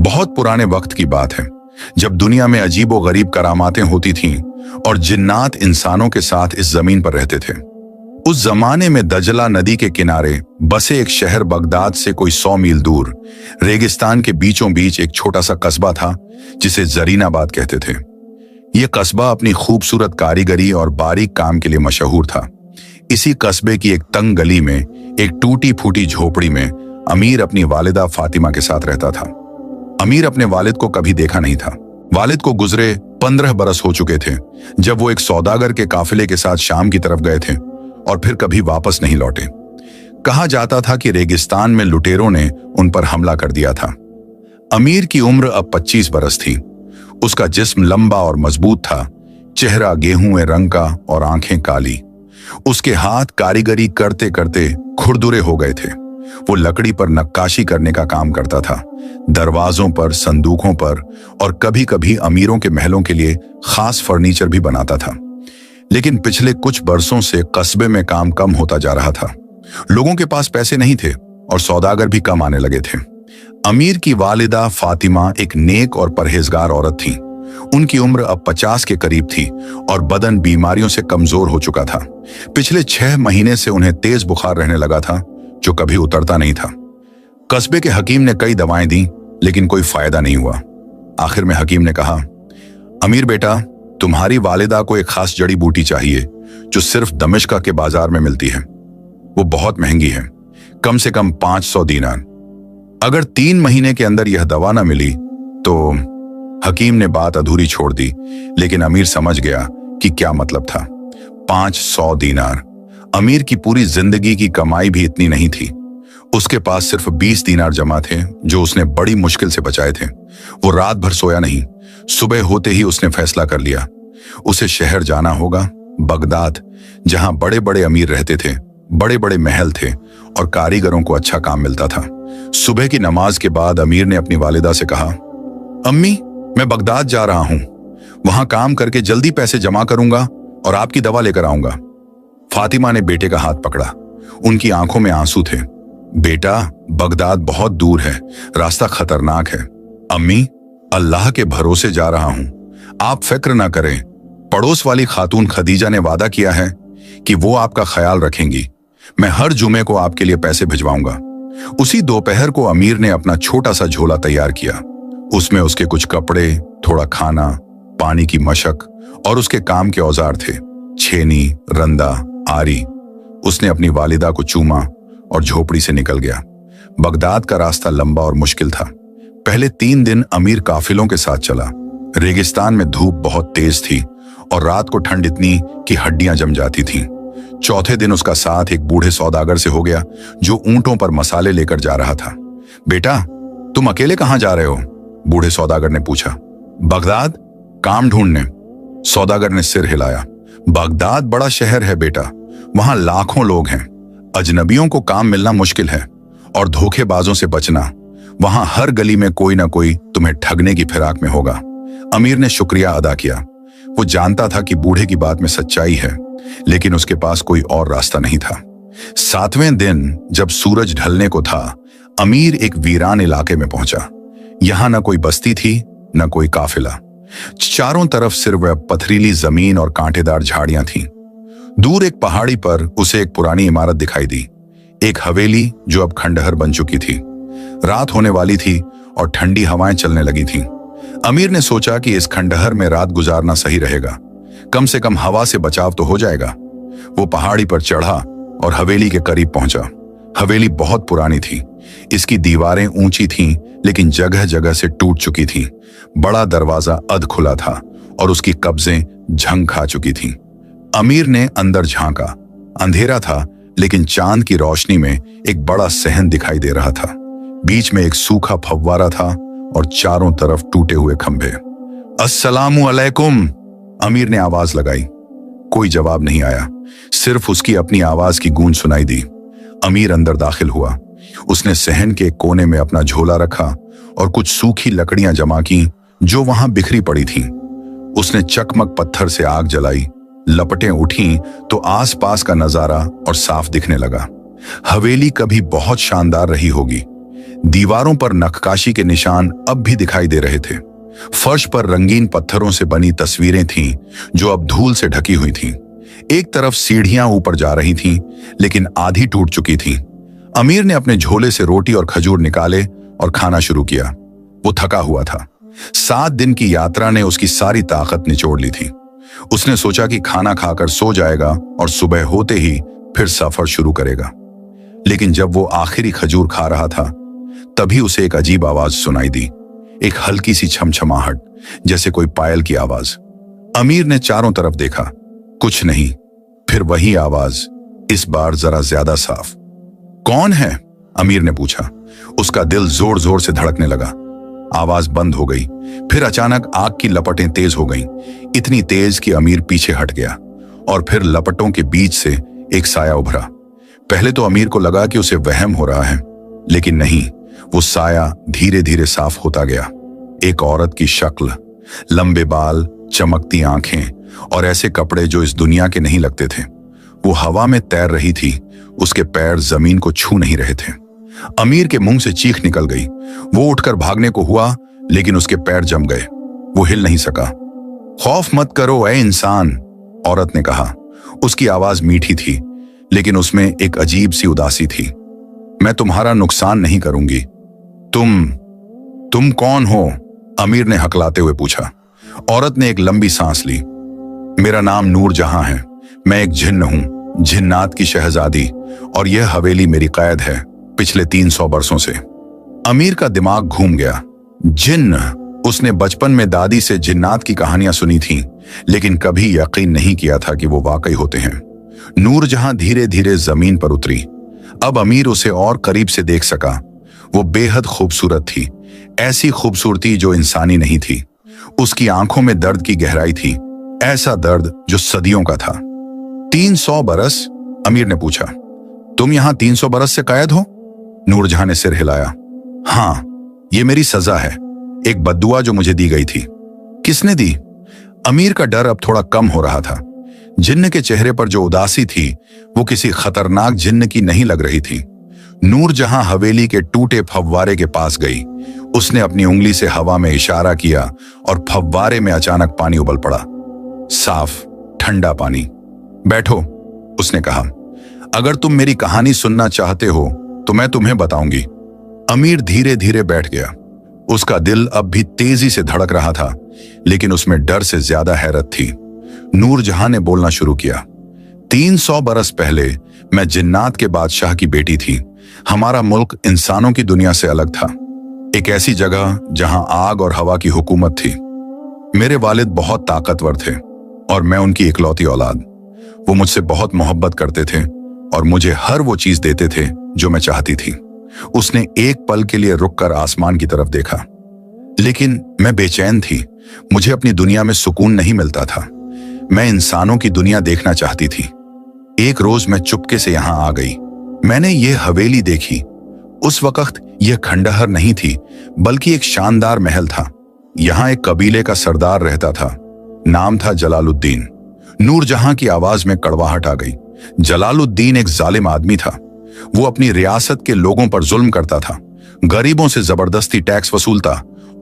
बहुत पुराने वक्त की बात है, जब दुनिया में अजीबो गरीब करामातें होती थीं और जिन्नात इंसानों के साथ इस जमीन पर रहते थे। उस जमाने में दजला नदी के किनारे बसे एक शहर बगदाद से कोई 100 मील दूर रेगिस्तान के बीचों बीच एक छोटा सा कस्बा था जिसे जरीनाबाद कहते थे। यह कस्बा अपनी खूबसूरत कारीगरी और बारीक काम के लिए मशहूर था। इसी कस्बे की एक तंग गली में एक टूटी फूटी झोपड़ी में अमीर अपनी वालिदा फातिमा के साथ रहता था। अमीर अपने वालिद को कभी देखा नहीं था। वालिद को गुजरे 15 बरस हो चुके थे जब वो एक सौदागर के काफिले के साथ शाम की तरफ गए थे और फिर कभी वापस नहीं लौटे। कहा जाता था कि रेगिस्तान में लुटेरों ने उन पर हमला कर दिया था। अमीर की उम्र अब 25 बरस थी। उसका जिस्म लंबा और मजबूत था, चेहरा गेहूं रंग का और आंखें काली। उसके हाथ कारीगरी करते करते खुरदुरे हो गए थे। वो लकड़ी पर नक्काशी करने का काम करता था, दरवाजों पर, संदूकों पर और कभी कभी अमीरों के महलों के लिए खास फर्नीचर भी बनाता था। लेकिन पिछले कुछ बरसों से कस्बे में काम कम होता जा रहा था। लोगों के पास पैसे नहीं थे और सौदागर भी कम आने लगे थे। अमीर की वालिदा फातिमा एक नेक और परहेजगार औरत थी। उनकी उम्र अब 50 के करीब थी और बदन बीमारियों से कमजोर हो चुका था। पिछले 6 महीने से उन्हें तेज बुखार रहने लगा था जो कभी उतरता नहीं था। कस्बे के हकीम ने कई दवाएं दी लेकिन कोई फायदा नहीं हुआ। आखिर में हकीम ने कहा, अमीर बेटा, तुम्हारी वालिदा को एक खास जड़ी बूटी चाहिए जो सिर्फ दमिश्क के बाजार में मिलती है। वो बहुत महंगी है, कम से कम 500 दीनार। अगर 3 महीने के अंदर यह दवा ना मिली तो हकीम ने बात अधूरी छोड़ दी, लेकिन अमीर समझ गया कि क्या मतलब था। 500 दीनार। अमीर की पूरी जिंदगी की कमाई भी इतनी नहीं थी। उसके पास सिर्फ 20 दीनार जमा थे जो उसने बड़ी मुश्किल से बचाए थे। वो रात भर सोया नहीं। सुबह होते ही उसने फैसला कर लिया, उसे शहर जाना होगा, बगदाद, जहां बड़े बड़े अमीर रहते थे, बड़े बड़े महल थे और कारीगरों को अच्छा काम मिलता था। सुबह की नमाज के बाद अमीर ने अपनी वालिदा से कहा, अम्मी, मैं बगदाद जा रहा हूं। वहां काम करके जल्दी पैसे जमा करूंगा और आपकी दवा लेकर आऊंगा। फातिमा ने बेटे का हाथ पकड़ा। उनकी आंखों में आंसू थे। बेटा, बगदाद बहुत दूर है, रास्ता खतरनाक है। अम्मी, अल्लाह के भरोसे जा रहा हूं, आप फिक्र ना करें। पड़ोस वाली खातून खदीजा ने वादा किया है कि वो आपका ख्याल रखेंगी। मैं हर जुमे को आपके लिए पैसे भिजवाऊंगा। उसी दोपहर को अमीर ने अपना छोटा सा झोला तैयार किया। उसमें उसके कुछ कपड़े, थोड़ा खाना, पानी की मशक और उसके काम के औजार थे, छेनी, रंदा, आरी। उसने अपनी वालिदा को चूमा और झोपड़ी से निकल गया। बगदाद का रास्ता लंबा और मुश्किल था। पहले 3 दिन अमीर काफिलों के साथ चला। रेगिस्तान में धूप बहुत तेज थी और रात को ठंड इतनी कि हड्डियां जम जाती थीं। चौथे दिन उसका साथ एक बूढ़े सौदागर से हो गया जो ऊंटों पर मसाले लेकर जा रहा था। बेटा, तुम अकेले कहां जा रहे हो? बूढ़े सौदागर ने पूछा। बगदाद, काम ढूंढने। सौदागर ने सिर हिलाया। बगदाद बड़ा शहर है बेटा, वहां लाखों लोग हैं। अजनबियों को काम मिलना मुश्किल है और धोखेबाजों से बचना। वहां हर गली में कोई ना कोई तुम्हें ठगने की फिराक में होगा। अमीर ने शुक्रिया अदा किया। वो जानता था कि बूढ़े की बात में सच्चाई है, लेकिन उसके पास कोई और रास्ता नहीं था। 7वें दिन जब सूरज ढलने को था, अमीर एक वीरान इलाके में पहुंचा। यहां न कोई बस्ती थी, न कोई काफिला। चारों तरफ सिर्फ पथरीली जमीन और कांटेदार झाड़ियां थीं। दूर एक पहाड़ी पर उसे एक पुरानी इमारत दिखाई दी, एक हवेली जो अब खंडहर बन चुकी थी। रात होने वाली थी और ठंडी हवाएं चलने लगी थीं। अमीर ने सोचा कि इस खंडहर में रात गुजारना सही रहेगा, कम से कम हवा से बचाव तो हो जाएगा। वो पहाड़ी पर चढ़ा और हवेली के करीब पहुंचा। हवेली बहुत पुरानी थी। इसकी दीवारें ऊंची थीं, लेकिन जगह जगह से टूट चुकी थीं। बड़ा दरवाजा अध खुला था और उसकी कब्जें झंग खा चुकी थीं। अमीर ने अंदर झांका। अंधेरा था, लेकिन चांद की रोशनी में एक बड़ा सहन दिखाई दे रहा था। बीच में एक सूखा फव्वारा था और चारों तरफ टूटे हुए खंभे। अस्सलामु अलैकुम, अमीर ने आवाज लगाई। कोई जवाब नहीं आया, सिर्फ उसकी अपनी आवाज की गूंज सुनाई दी। अमीर अंदर दाखिल हुआ। उसने सहन के कोने में अपना झोला रखा और कुछ सूखी लकड़ियां जमा की जो वहां बिखरी पड़ी थीं। उसने चकमक पत्थर से आग जलाई। लपटें उठी तो आसपास का नजारा और साफ दिखने लगा। हवेली कभी बहुत शानदार रही होगी, दीवारों पर नक्काशी के निशान अब भी दिखाई दे रहे थे। फर्श पर रंगीन पत्थरों से बनी तस्वीरें थीं जो अब धूल से ढकी हुई थीं। एक तरफ सीढ़ियां ऊपर जा रही थीं, लेकिन आधी टूट चुकी थीं। अमीर ने अपने झोले से रोटी और खजूर निकाले और खाना शुरू किया। वो थका हुआ था। 7 दिन की यात्रा ने उसकी सारी ताकत निचोड़ ली थी। उसने सोचा कि खाना खाकर सो जाएगा और सुबह होते ही फिर सफर शुरू करेगा। लेकिन जब वो आखिरी खजूर खा रहा था, तभी उसे एक अजीब आवाज सुनाई दी, एक हल्की सी छमछमाहट, जैसे कोई पायल की आवाज। अमीर ने चारों तरफ देखा, कुछ नहीं। फिर वही आवाज, इस बार जरा ज्यादा साफ। कौन है? अमीर ने पूछा। उसका दिल जोर जोर से धड़कने लगा। आवाज बंद हो गई। फिर अचानक आग की लपटें तेज हो गईं, इतनी तेज कि अमीर पीछे हट गया और फिर लपटों के बीच से एक साया उभरा। पहले तो अमीर को लगा कि उसे वहम हो रहा है, लेकिन नहीं, वो साया धीरे धीरे साफ होता गया। एक औरत की शक्ल, लंबे बाल, चमकती आंखें और ऐसे कपड़े जो इस दुनिया के नहीं लगते थे। वो हवा में तैर रही थी, उसके पैर जमीन को छू नहीं रहे थे। अमीर के मुंह से चीख निकल गई। वो उठकर भागने को हुआ, लेकिन उसके पैर जम गए। वो हिल नहीं सका। खौफ मत करो ए इंसान, औरत ने कहा। उसकी आवाज मीठी थी, लेकिन उसमें एक अजीब सी उदासी थी। मैं तुम्हारा नुकसान नहीं करूंगी। तुम कौन हो? अमीर ने हकलाते हुए पूछा। औरत ने एक लंबी सांस ली। मेरा नाम नूर जहां है। मैं एक जिन्न हूं, जिन्नात की शहजादी, और यह हवेली मेरी कैद है पिछले 300 बरसों से। अमीर का दिमाग घूम गया। जिन्न? उसने बचपन में दादी से जिन्नात की कहानियां सुनी थीं, लेकिन कभी यकीन नहीं किया था कि वो वाकई होते हैं। नूर जहां धीरे धीरे जमीन पर उतरी। अब अमीर उसे और करीब से देख सका। वो बेहद खूबसूरत थी, ऐसी खूबसूरती जो इंसानी नहीं थी। उसकी आंखों में दर्द की गहराई थी, ऐसा दर्द जो सदियों का था। 300 बरस? अमीर ने पूछा। तुम यहां 300 बरस से कैद हो? नूरजहां ने सिर हिलाया। हां, ये मेरी सजा है, एक बद्दुआ जो मुझे दी गई थी। किसने दी? अमीर का डर अब थोड़ा कम हो रहा था। जिन्न के चेहरे पर जो उदासी थी, वो किसी खतरनाक जिन्न की नहीं लग रही थी। नूरजहां हवेली के टूटे फव्वारे के पास गई। उसने अपनी उंगली से हवा में इशारा किया और फव्वारे में अचानक पानी उबल पड़ा। साफ, ठंडा पानी। बैठो, उसने कहा। अगर तुम मेरी कहानी सुनना चाहते हो तो मैं तुम्हें बताऊंगी। अमीर धीरे धीरे बैठ गया। उसका दिल अब भी तेजी से धड़क रहा था, लेकिन उसमें डर से ज्यादा हैरत थी। नूरजहां ने बोलना शुरू किया। 300 बरस पहले मैं जिन्नात के बादशाह की बेटी थी। हमारा मुल्क इंसानों की दुनिया से अलग था, एक ऐसी जगह जहां आग और हवा की हुकूमत थी। मेरे वालिद बहुत ताकतवर थे और मैं उनकी इकलौती औलाद। वो मुझसे बहुत मोहब्बत करते थे और मुझे हर वो चीज देते थे जो मैं चाहती थी। उसने एक पल के लिए रुककर आसमान की तरफ देखा। लेकिन मैं बेचैन थी। मुझे अपनी दुनिया में सुकून नहीं मिलता था। मैं इंसानों की दुनिया देखना चाहती थी। एक रोज मैं चुपके से यहां आ गई। मैंने ये हवेली देखी। उस वक्त यह खंडहर नहीं थी, बल्कि एक शानदार महल था। यहां एक कबीले का सरदार रहता था। नाम था जलालुद्दीन। नूरजहां की आवाज में कड़वाहट आ गई। जलालुद्दीन एक जालिम आदमी था। वो अपनी रियासत के लोगों पर जुल्म करता था, गरीबों से जबरदस्ती टैक्स वसूलता,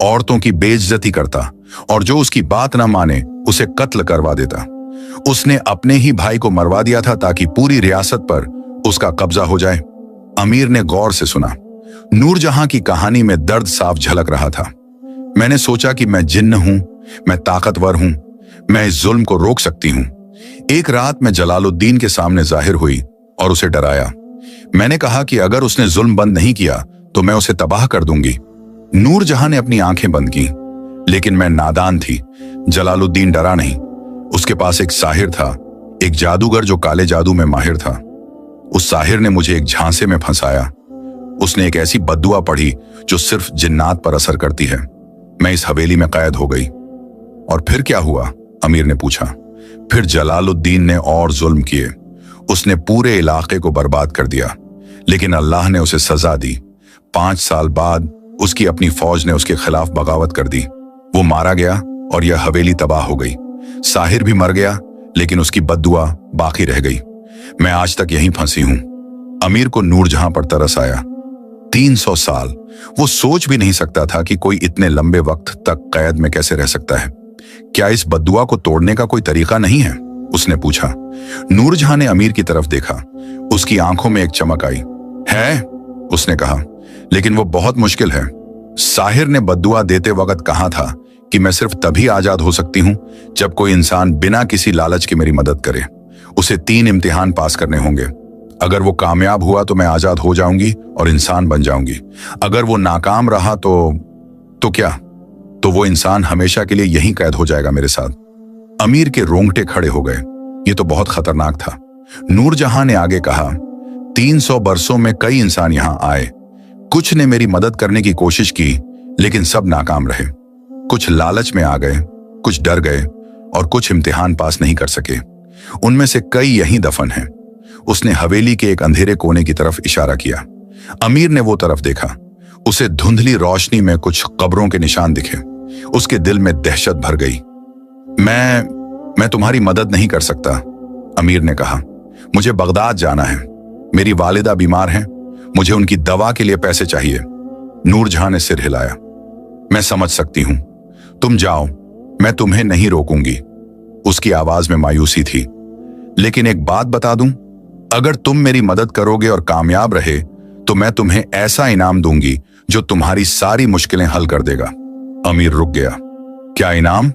औरतों की बेइज्जती करता और जो उसकी बात ना माने उसे कत्ल करवा देता। उसने अपने ही भाई को मरवा दिया था ताकि पूरी रियासत पर उसका कब्जा हो जाए। अमीर ने गौर से सुना। नूरजहां की कहानी में दर्द साफ झलक रहा था। मैंने सोचा कि मैं जिन्न हूं, मैं ताकतवर हूं, मैं इस जुल्म को रोक सकती हूं। एक रात मैं जलालुद्दीन के सामने जाहिर हुई और उसे डराया। मैंने कहा कि अगर उसने जुल्म बंद नहीं किया तो मैं उसे तबाह कर दूंगी। नूरजहां ने अपनी आंखें बंद की, लेकिन मैं नादान थी। जलालुद्दीन डरा नहीं। उसके पास एक साहिर था, एक जादूगर जो काले जादू में माहिर था। उस साहिर ने मुझे एक झांसे में फंसाया। उसने एक ऐसी बद्दुआ पढ़ी जो सिर्फ जिन्नात पर असर करती है। मैं इस हवेली में कैद हो गई। और फिर क्या हुआ? अमीर ने पूछा। फिर जलालुद्दीन ने और जुल्म किए। उसने पूरे इलाके को बर्बाद कर दिया, लेकिन अल्लाह ने उसे सजा दी। 5 साल बाद उसकी अपनी फौज ने उसके खिलाफ बगावत कर दी। वो मारा गया और यह हवेली तबाह हो गई। साहिर भी मर गया, लेकिन उसकी बद्दुआ बाकी रह गई। मैं आज तक यहीं फंसी हूं। अमीर को नूरजहां पर तरस आया। 300 साल। वो सोच भी नहीं सकता था कि कोई इतने लंबे वक्त तक कैद में कैसे रह सकता है। क्या इस बद्दुआ को तोड़ने का कोई तरीका नहीं है? उसने पूछा। नूरजहां ने अमीर की तरफ देखा। उसकी आंखों में एक चमक आई। है, उसने कहा, लेकिन वो बहुत मुश्किल है। साहिर ने बद्दुआ देते वक्त कहा था कि मैं सिर्फ तभी आजाद हो सकती हूं जब कोई इंसान बिना किसी लालच के मेरी मदद करे। उसे 3 इम्तिहान पास करने होंगे। अगर वो कामयाब हुआ तो मैं आजाद हो जाऊंगी और इंसान बन जाऊंगी। अगर वो नाकाम रहा तो क्या? तो वो इंसान हमेशा के लिए यहीं कैद हो जाएगा मेरे साथ। अमीर के रोंगटे खड़े हो गए। ये तो बहुत खतरनाक था। नूरजहां ने आगे कहा, 300 बरसों में कई इंसान यहां आए। कुछ ने मेरी मदद करने की कोशिश की, लेकिन सब नाकाम रहे। कुछ लालच में आ गए, कुछ डर गए और कुछ इम्तिहान पास नहीं कर सके। उनमें से कई यहीं दफन हैं। उसने हवेली के एक अंधेरे कोने की तरफ इशारा किया। अमीर ने वो तरफ देखा। उसे धुंधली रोशनी में कुछ कब्रों के निशान दिखे। उसके दिल में दहशत भर गई। मैं तुम्हारी मदद नहीं कर सकता, अमीर ने कहा। मुझे बगदाद जाना है। मेरी वालिदा बीमार हैं। मुझे उनकी दवा के लिए पैसे चाहिए। नूरजहां ने सिर हिलाया। मैं समझ सकती हूं, तुम जाओ, मैं तुम्हें नहीं रोकूंगी। उसकी आवाज में मायूसी थी। लेकिन एक बात बता दूं, अगर तुम मेरी मदद करोगे और कामयाब रहे तो मैं तुम्हें ऐसा इनाम दूंगी जो तुम्हारी सारी मुश्किलें हल कर देगा। अमीर रुक गया। क्या इनाम?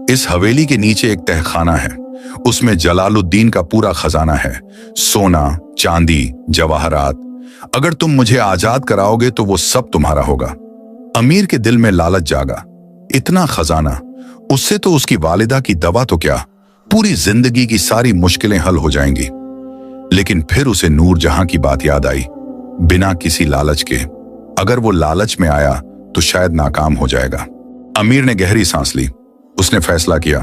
इस हवेली के नीचे एक तहखाना है। उसमें जलालुद्दीन का पूरा खजाना है, सोना, चांदी, जवाहरात। अगर तुम मुझे आजाद कराओगे तो वो सब तुम्हारा होगा। अमीर के दिल में लालच जागा। इतना खजाना, उससे तो उसकी वालिदा की दवा तो क्या, पूरी जिंदगी की सारी मुश्किलें हल हो जाएंगी। लेकिन फिर उसे नूरजहां की बात याद आई। बिना किसी लालच के, अगर वो लालच में आया तो शायद नाकाम हो जाएगा। अमीर ने गहरी सांस ली। उसने फैसला किया,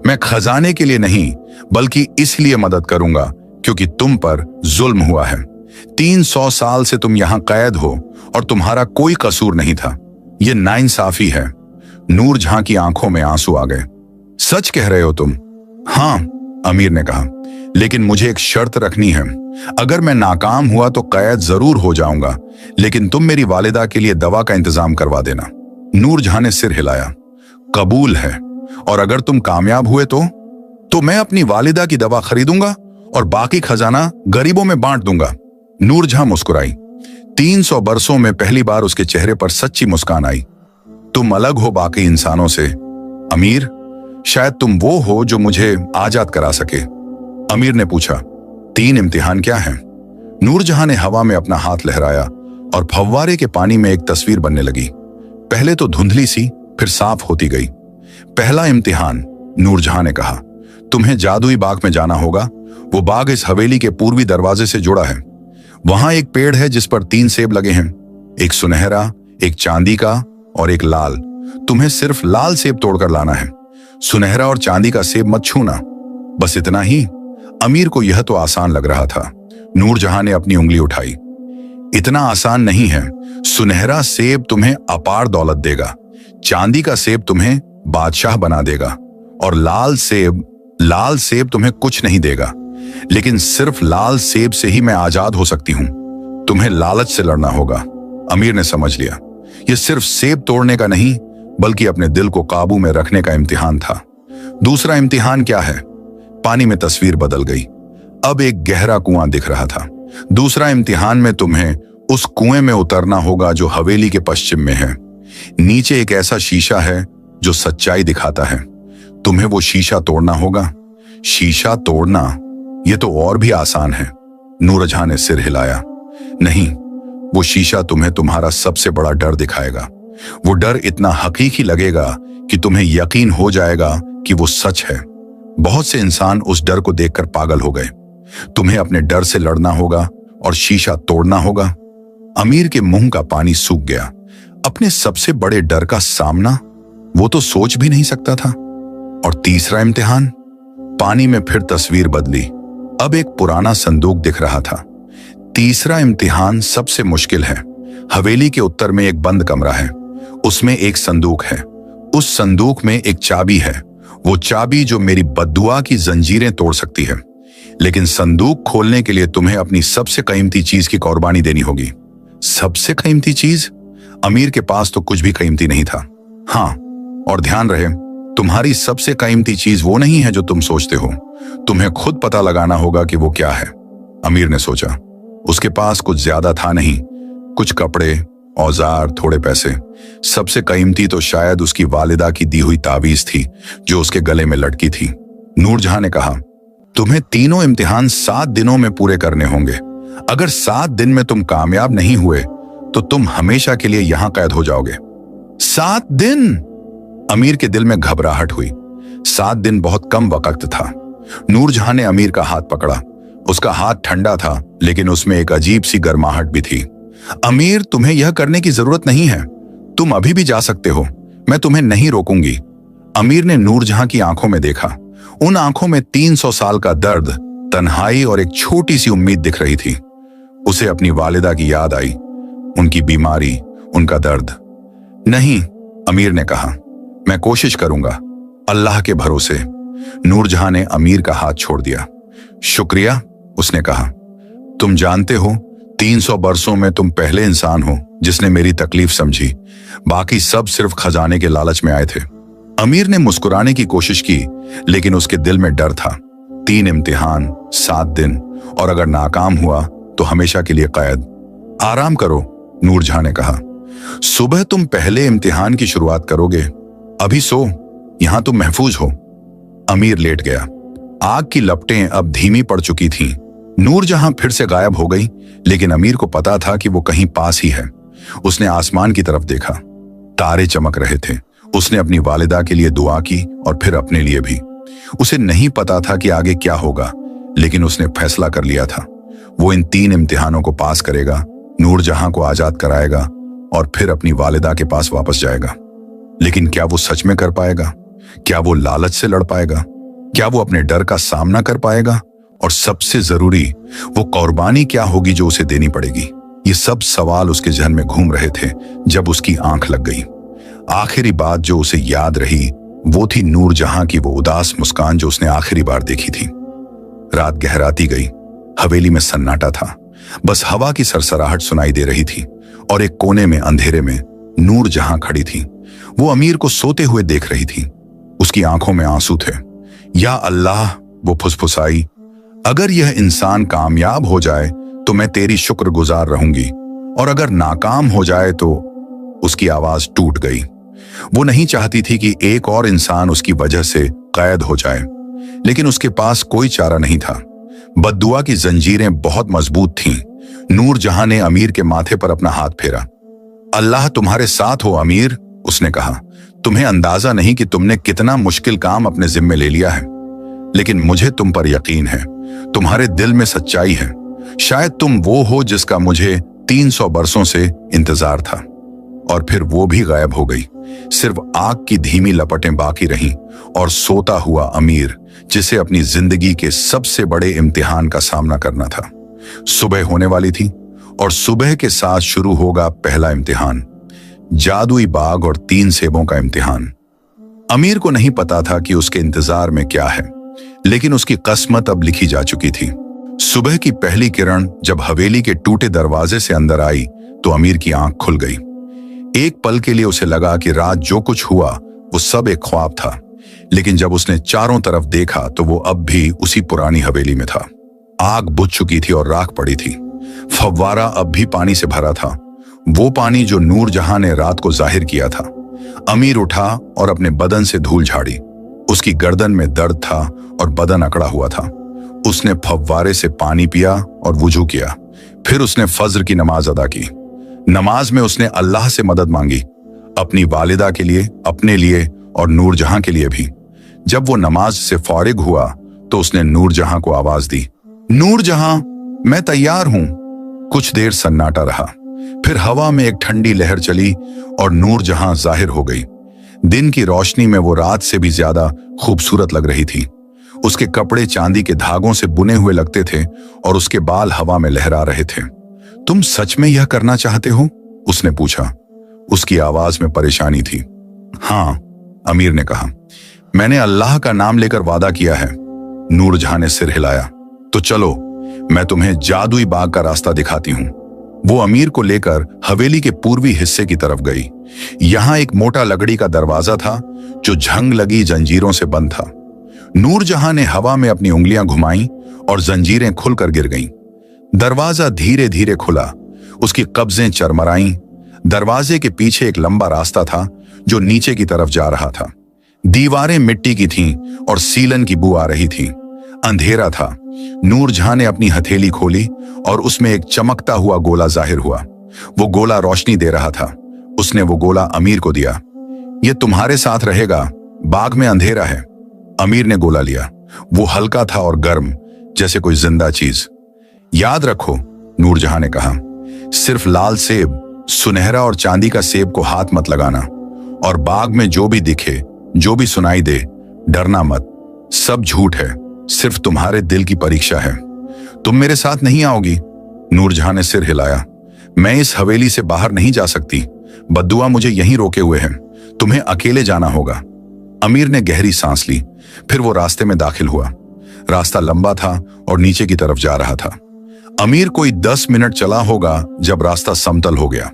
मैं खजाने के लिए नहीं बल्कि इसलिए मदद करूंगा क्योंकि तुम पर जुल्म हुआ है। 300 साल से तुम यहां कैद हो और तुम्हारा कोई कसूर नहीं था। यह नाइंसाफी है। नूरजहां की आंखों में आंसू आ गए। सच कह रहे हो तुम? हां, अमीर ने कहा, लेकिन मुझे एक शर्त रखनी है। अगर मैं नाकाम हुआ तो कैद जरूर हो जाऊंगा, लेकिन तुम मेरी वालिदा के लिए दवा का इंतजाम करवा देना। नूरजहां ने सिर हिलाया। कबूल है। और अगर तुम कामयाब हुए तो मैं अपनी वालिदा की दवा खरीदूंगा और बाकी खजाना गरीबों में बांट दूंगा। नूरजहां मुस्कुराई। 300 बरसों में पहली बार उसके चेहरे पर सच्ची मुस्कान आई। तुम अलग हो बाकी इंसानों से, अमीर। शायद तुम वो हो जो मुझे आजाद करा सके। अमीर ने पूछा, 3 इम्तिहान क्या हैं? नूरजहां ने हवा में अपना हाथ लहराया और फव्वारे के पानी में एक तस्वीर बनने लगी। पहले तो धुंधली सी, फिर साफ होती गई। पहला इम्तिहान, नूरजहां ने कहा, तुम्हें जादुई बाग में जाना होगा। वो बाग इस हवेली के पूर्वी दरवाजे से जुड़ा है। वहां एक पेड़ है जिस पर 3 सेब लगे हैं, एक सुनहरा, एक चांदी का और एक लाल। तुम्हें सिर्फ लाल सेब तोड़कर लाना है। सुनहरा और चांदी का सेब मत छूना। बस इतना ही। अमीर को यह तो आसान लग रहा था। नूरजहां ने अपनी उंगली उठाई। इतना आसान नहीं है। सुनहरा सेब तुम्हें अपार दौलत देगा, चांदी का सेब तुम्हें बादशाह बना देगा और लाल सेब तुम्हें कुछ नहीं देगा। लेकिन सिर्फ लाल सेब से ही मैं आजाद हो सकती हूं। तुम्हें लालच से लड़ना होगा। अमीर ने समझ लिया, यह सिर्फ सेब तोड़ने का नहीं बल्कि अपने दिल को काबू में रखने का इम्तिहान था। दूसरा इम्तिहान क्या है? पानी में तस्वीर बदल गई। अब एक गहरा कुआं दिख रहा था। दूसरा इम्तिहान में तुम्हें उस कुएं में उतरना होगा जो हवेली के पश्चिम में है। नीचे एक ऐसा शीशा है जो सच्चाई दिखाता है। तुम्हें वो शीशा तोड़ना होगा। शीशा तोड़ना, यह तो और भी आसान है। नूरजहां ने सिर हिलाया। नहीं, वो शीशा तुम्हें तुम्हारा सबसे बड़ा डर दिखाएगा। वो डर इतना हकीकी लगेगा कि तुम्हें यकीन हो जाएगा कि वो सच है। बहुत से इंसान उस डर को देखकर पागल हो गए। तुम्हें अपने डर से लड़ना होगा और शीशा तोड़ना होगा। अमीर के मुंह का पानी सूख गया। अपने सबसे बड़े डर का सामना वो तो सोच भी नहीं सकता था। और तीसरा इम्तिहान? पानी में फिर तस्वीर बदली। अब एक पुराना संदूक दिख रहा था। तीसरा इम्तिहान सबसे मुश्किल है। हवेली के उत्तर में एक बंद कमरा है। उसमें एक संदूक है। उस संदूक में एक चाबी है। वो चाबी जो मेरी बद्दुआ की जंजीरें तोड़ सकती है। लेकिन संदूक खोलने के लिए तुम्हें अपनी सबसे कीमती चीज की कुर्बानी देनी होगी। सबसे कीमती चीज? अमीर के पास तो कुछ भी कीमती नहीं था। हाँ, और ध्यान रहे, तुम्हारी सबसे कीमती चीज वो नहीं है जो तुम सोचते हो। तुम्हें खुद पता लगाना होगा कि वो क्या है। अमीर ने सोचा। उसके पास कुछ ज्यादा था नहीं, कुछ कपड़े, औजार, थोड़े पैसे। सबसे कीमती तो शायद उसकी वालिदा की दी हुई तावीज थी जो उसके गले में लटकी थी। नूरजहां ने कहा, तुम्हें तीनों इम्तिहान 7 दिनों में पूरे करने होंगे। अगर 7 दिन में तुम कामयाब नहीं हुए तो तुम हमेशा के लिए यहां कैद हो जाओगे। 7 दिन? अमीर के दिल में घबराहट हुई। 7 दिन बहुत कम वक्त था। नूरजहां ने अमीर का हाथ पकड़ा। उसका हाथ ठंडा था, लेकिन उसमें एक अजीब सी गर्माहट भी थी। अमीर, तुम्हें यह करने की जरूरत नहीं है। तुम अभी भी जा सकते हो। मैं तुम्हें नहीं रोकूंगी। अमीर ने नूरजहां की आंखों में देखा। उन आंखों में 300 साल का दर्द, तन्हाई और एक छोटी सी उम्मीद दिख रही थी। उसे अपनी वालिदा की याद आई, उनकी बीमारी, उनका दर्द। नहीं, अमीर ने कहा, मैं कोशिश करूंगा, अल्लाह के भरोसे। नूरजहां ने अमीर का हाथ छोड़ दिया। शुक्रिया, उसने कहा। तुम जानते हो, 300 बरसों में तुम पहले इंसान हो जिसने मेरी तकलीफ समझी। बाकी सब सिर्फ खजाने के लालच में आए थे। अमीर ने मुस्कुराने की कोशिश की, लेकिन उसके दिल में डर था। 3 इम्तिहान, 7 दिन, और अगर नाकाम हुआ तो हमेशा के लिए कैद। आराम करो, नूरजहां ने कहा। सुबह तुम पहले इम्तिहान की शुरुआत करोगे। अभी सो, यहां तुम महफूज हो। अमीर लेट गया। आग की लपटें अब धीमी पड़ चुकी थीं। नूरजहां फिर से गायब हो गई, लेकिन अमीर को पता था कि वो कहीं पास ही है। उसने आसमान की तरफ देखा। तारे चमक रहे थे। उसने अपनी वालिदा के लिए दुआ की और फिर अपने लिए भी। उसे नहीं पता था कि आगे क्या होगा, लेकिन उसने फैसला कर लिया था। वो इन 3 इम्तिहानों को पास करेगा, नूरजहां को आजाद कराएगा और फिर अपनी वालिदा के पास वापस जाएगा। लेकिन क्या वो सच में कर पाएगा? क्या वो लालच से लड़ पाएगा? क्या वो अपने डर का सामना कर पाएगा? और सबसे जरूरी, वो कुर्बानी क्या होगी जो उसे देनी पड़ेगी? ये सब सवाल उसके जहन में घूम रहे थे जब उसकी आंख लग गई। आखिरी बात जो उसे याद रही वो थी नूरजहां की वो उदास मुस्कान जो उसने आखिरी बार देखी थी। रात गहराती गई। हवेली में सन्नाटा था। बस हवा की सरसराहट सुनाई दे रही थी और एक कोने में अंधेरे में नूरजहां खड़ी थी। वो अमीर को सोते हुए देख रही थी। उसकी आंखों में आंसू थे। या अल्लाह, वो फुसफुसाई, अगर यह इंसान कामयाब हो जाए तो मैं तेरी शुक्रगुजार रहूंगी, और अगर नाकाम हो जाए तो। उसकी आवाज टूट गई। वो नहीं चाहती थी कि एक और इंसान उसकी वजह से कैद हो जाए, लेकिन उसके पास कोई चारा नहीं था। बद्दुआ की जंजीरें बहुत मजबूत थीं। नूरजहां ने अमीर के माथे पर अपना हाथ फेरा। अल्लाह तुम्हारे साथ हो अमीर, उसने कहा। तुम्हें अंदाजा नहीं कि तुमने कितना मुश्किल काम अपने जिम्मे ले लिया है, लेकिन मुझे तुम पर यकीन है। तुम्हारे दिल में सच्चाई है। शायद तुम वो हो जिसका मुझे 300 बरसों से इंतजार था। और फिर वो भी गायब हो गई। सिर्फ आग की धीमी लपटें बाकी रहीं और सोता हुआ अमीर, जिसे अपनी जिंदगी के सबसे बड़े इम्तिहान का सामना करना था। सुबह होने वाली थी और सुबह के साथ शुरू होगा पहला इम्तिहान, जादुई बाग और 3 सेबों का इम्तिहान। अमीर को नहीं पता था कि उसके इंतजार में क्या है, लेकिन उसकी किस्मत अब लिखी जा चुकी थी। सुबह की पहली किरण जब हवेली के टूटे दरवाजे से अंदर आई तो अमीर की आंख खुल गई। एक पल के लिए उसे लगा कि रात जो कुछ हुआ वो सब एक ख्वाब था, लेकिन जब उसने चारों तरफ देखा तो वो अब भी उसी पुरानी हवेली में था। आग बुझ चुकी थी और राख पड़ी थी। फव्वारा अब भी पानी से भरा था, वो पानी जो नूरजहां ने रात को जाहिर किया था। अमीर उठा और अपने बदन से धूल झाड़ी। उसकी गर्दन में दर्द था और बदन अकड़ा हुआ था। उसने फव्वारे से पानी पिया और वुजू किया। फिर उसने फज्र की नमाज अदा की। नमाज में उसने अल्लाह से मदद मांगी, अपनी वालिदा के लिए, अपने लिए और नूरजहां के लिए भी। जब वो नमाज से फारिग हुआ तो उसने नूरजहां को आवाज दी, नूरजहां, मैं तैयार हूं। कुछ देर सन्नाटा रहा। फिर हवा में एक ठंडी लहर चली और नूरजहां जाहिर हो गई। दिन की रोशनी में वो रात से भी ज्यादा खूबसूरत लग रही थी। उसके कपड़े चांदी के धागों से बुने हुए लगते थे और उसके बाल हवा में लहरा रहे थे। तुम सच में यह करना चाहते हो? उसने पूछा। उसकी आवाज में परेशानी थी। हाँ, अमीर ने कहा, मैंने अल्लाह का नाम लेकर वादा किया है। नूरजहां ने सिर हिलाया। तो चलो, मैं तुम्हें जादुई बाग का रास्ता दिखाती हूं। वो अमीर को लेकर हवेली के पूर्वी हिस्से की तरफ गई। यहां एक मोटा लकड़ी का दरवाजा था जो झंग लगी जंजीरों से बंद था। नूरजहां ने हवा में अपनी उंगलियां घुमाईं और जंजीरें खुलकर गिर गईं। दरवाजा धीरे धीरे खुला, उसकी कब्जें चरमराईं। दरवाजे के पीछे एक लंबा रास्ता था जो नीचे की तरफ जा रहा था। दीवारें मिट्टी की थीं और सीलन की बू आ रही थी। अंधेरा था। नूरजहां ने अपनी हथेली खोली और उसमें एक चमकता हुआ गोला जाहिर हुआ। वो गोला रोशनी दे रहा था। उसने वो गोला अमीर को दिया। ये तुम्हारे साथ रहेगा, बाग में अंधेरा है। अमीर ने गोला लिया। वो हल्का था और गर्म, जैसे कोई जिंदा चीज। याद रखो, नूरजहां ने कहा, सिर्फ लाल सेब, सुनहरा और चांदी का सेब को हाथ मत लगाना। और बाग में जो भी दिखे, जो भी सुनाई दे, डरना मत। सब झूठ है, सिर्फ तुम्हारे दिल की परीक्षा है। तुम मेरे साथ नहीं आओगी? नूरजहां ने सिर हिलाया। मैं इस हवेली से बाहर नहीं जा सकती। बद्दुआ मुझे यहीं रोके हुए हैं। तुम्हें अकेले जाना होगा। अमीर ने गहरी सांस ली। फिर वो रास्ते में दाखिल हुआ। रास्ता लंबा था और नीचे की तरफ जा रहा था। अमीर कोई 10 मिनट चला होगा जब रास्ता समतल हो गया।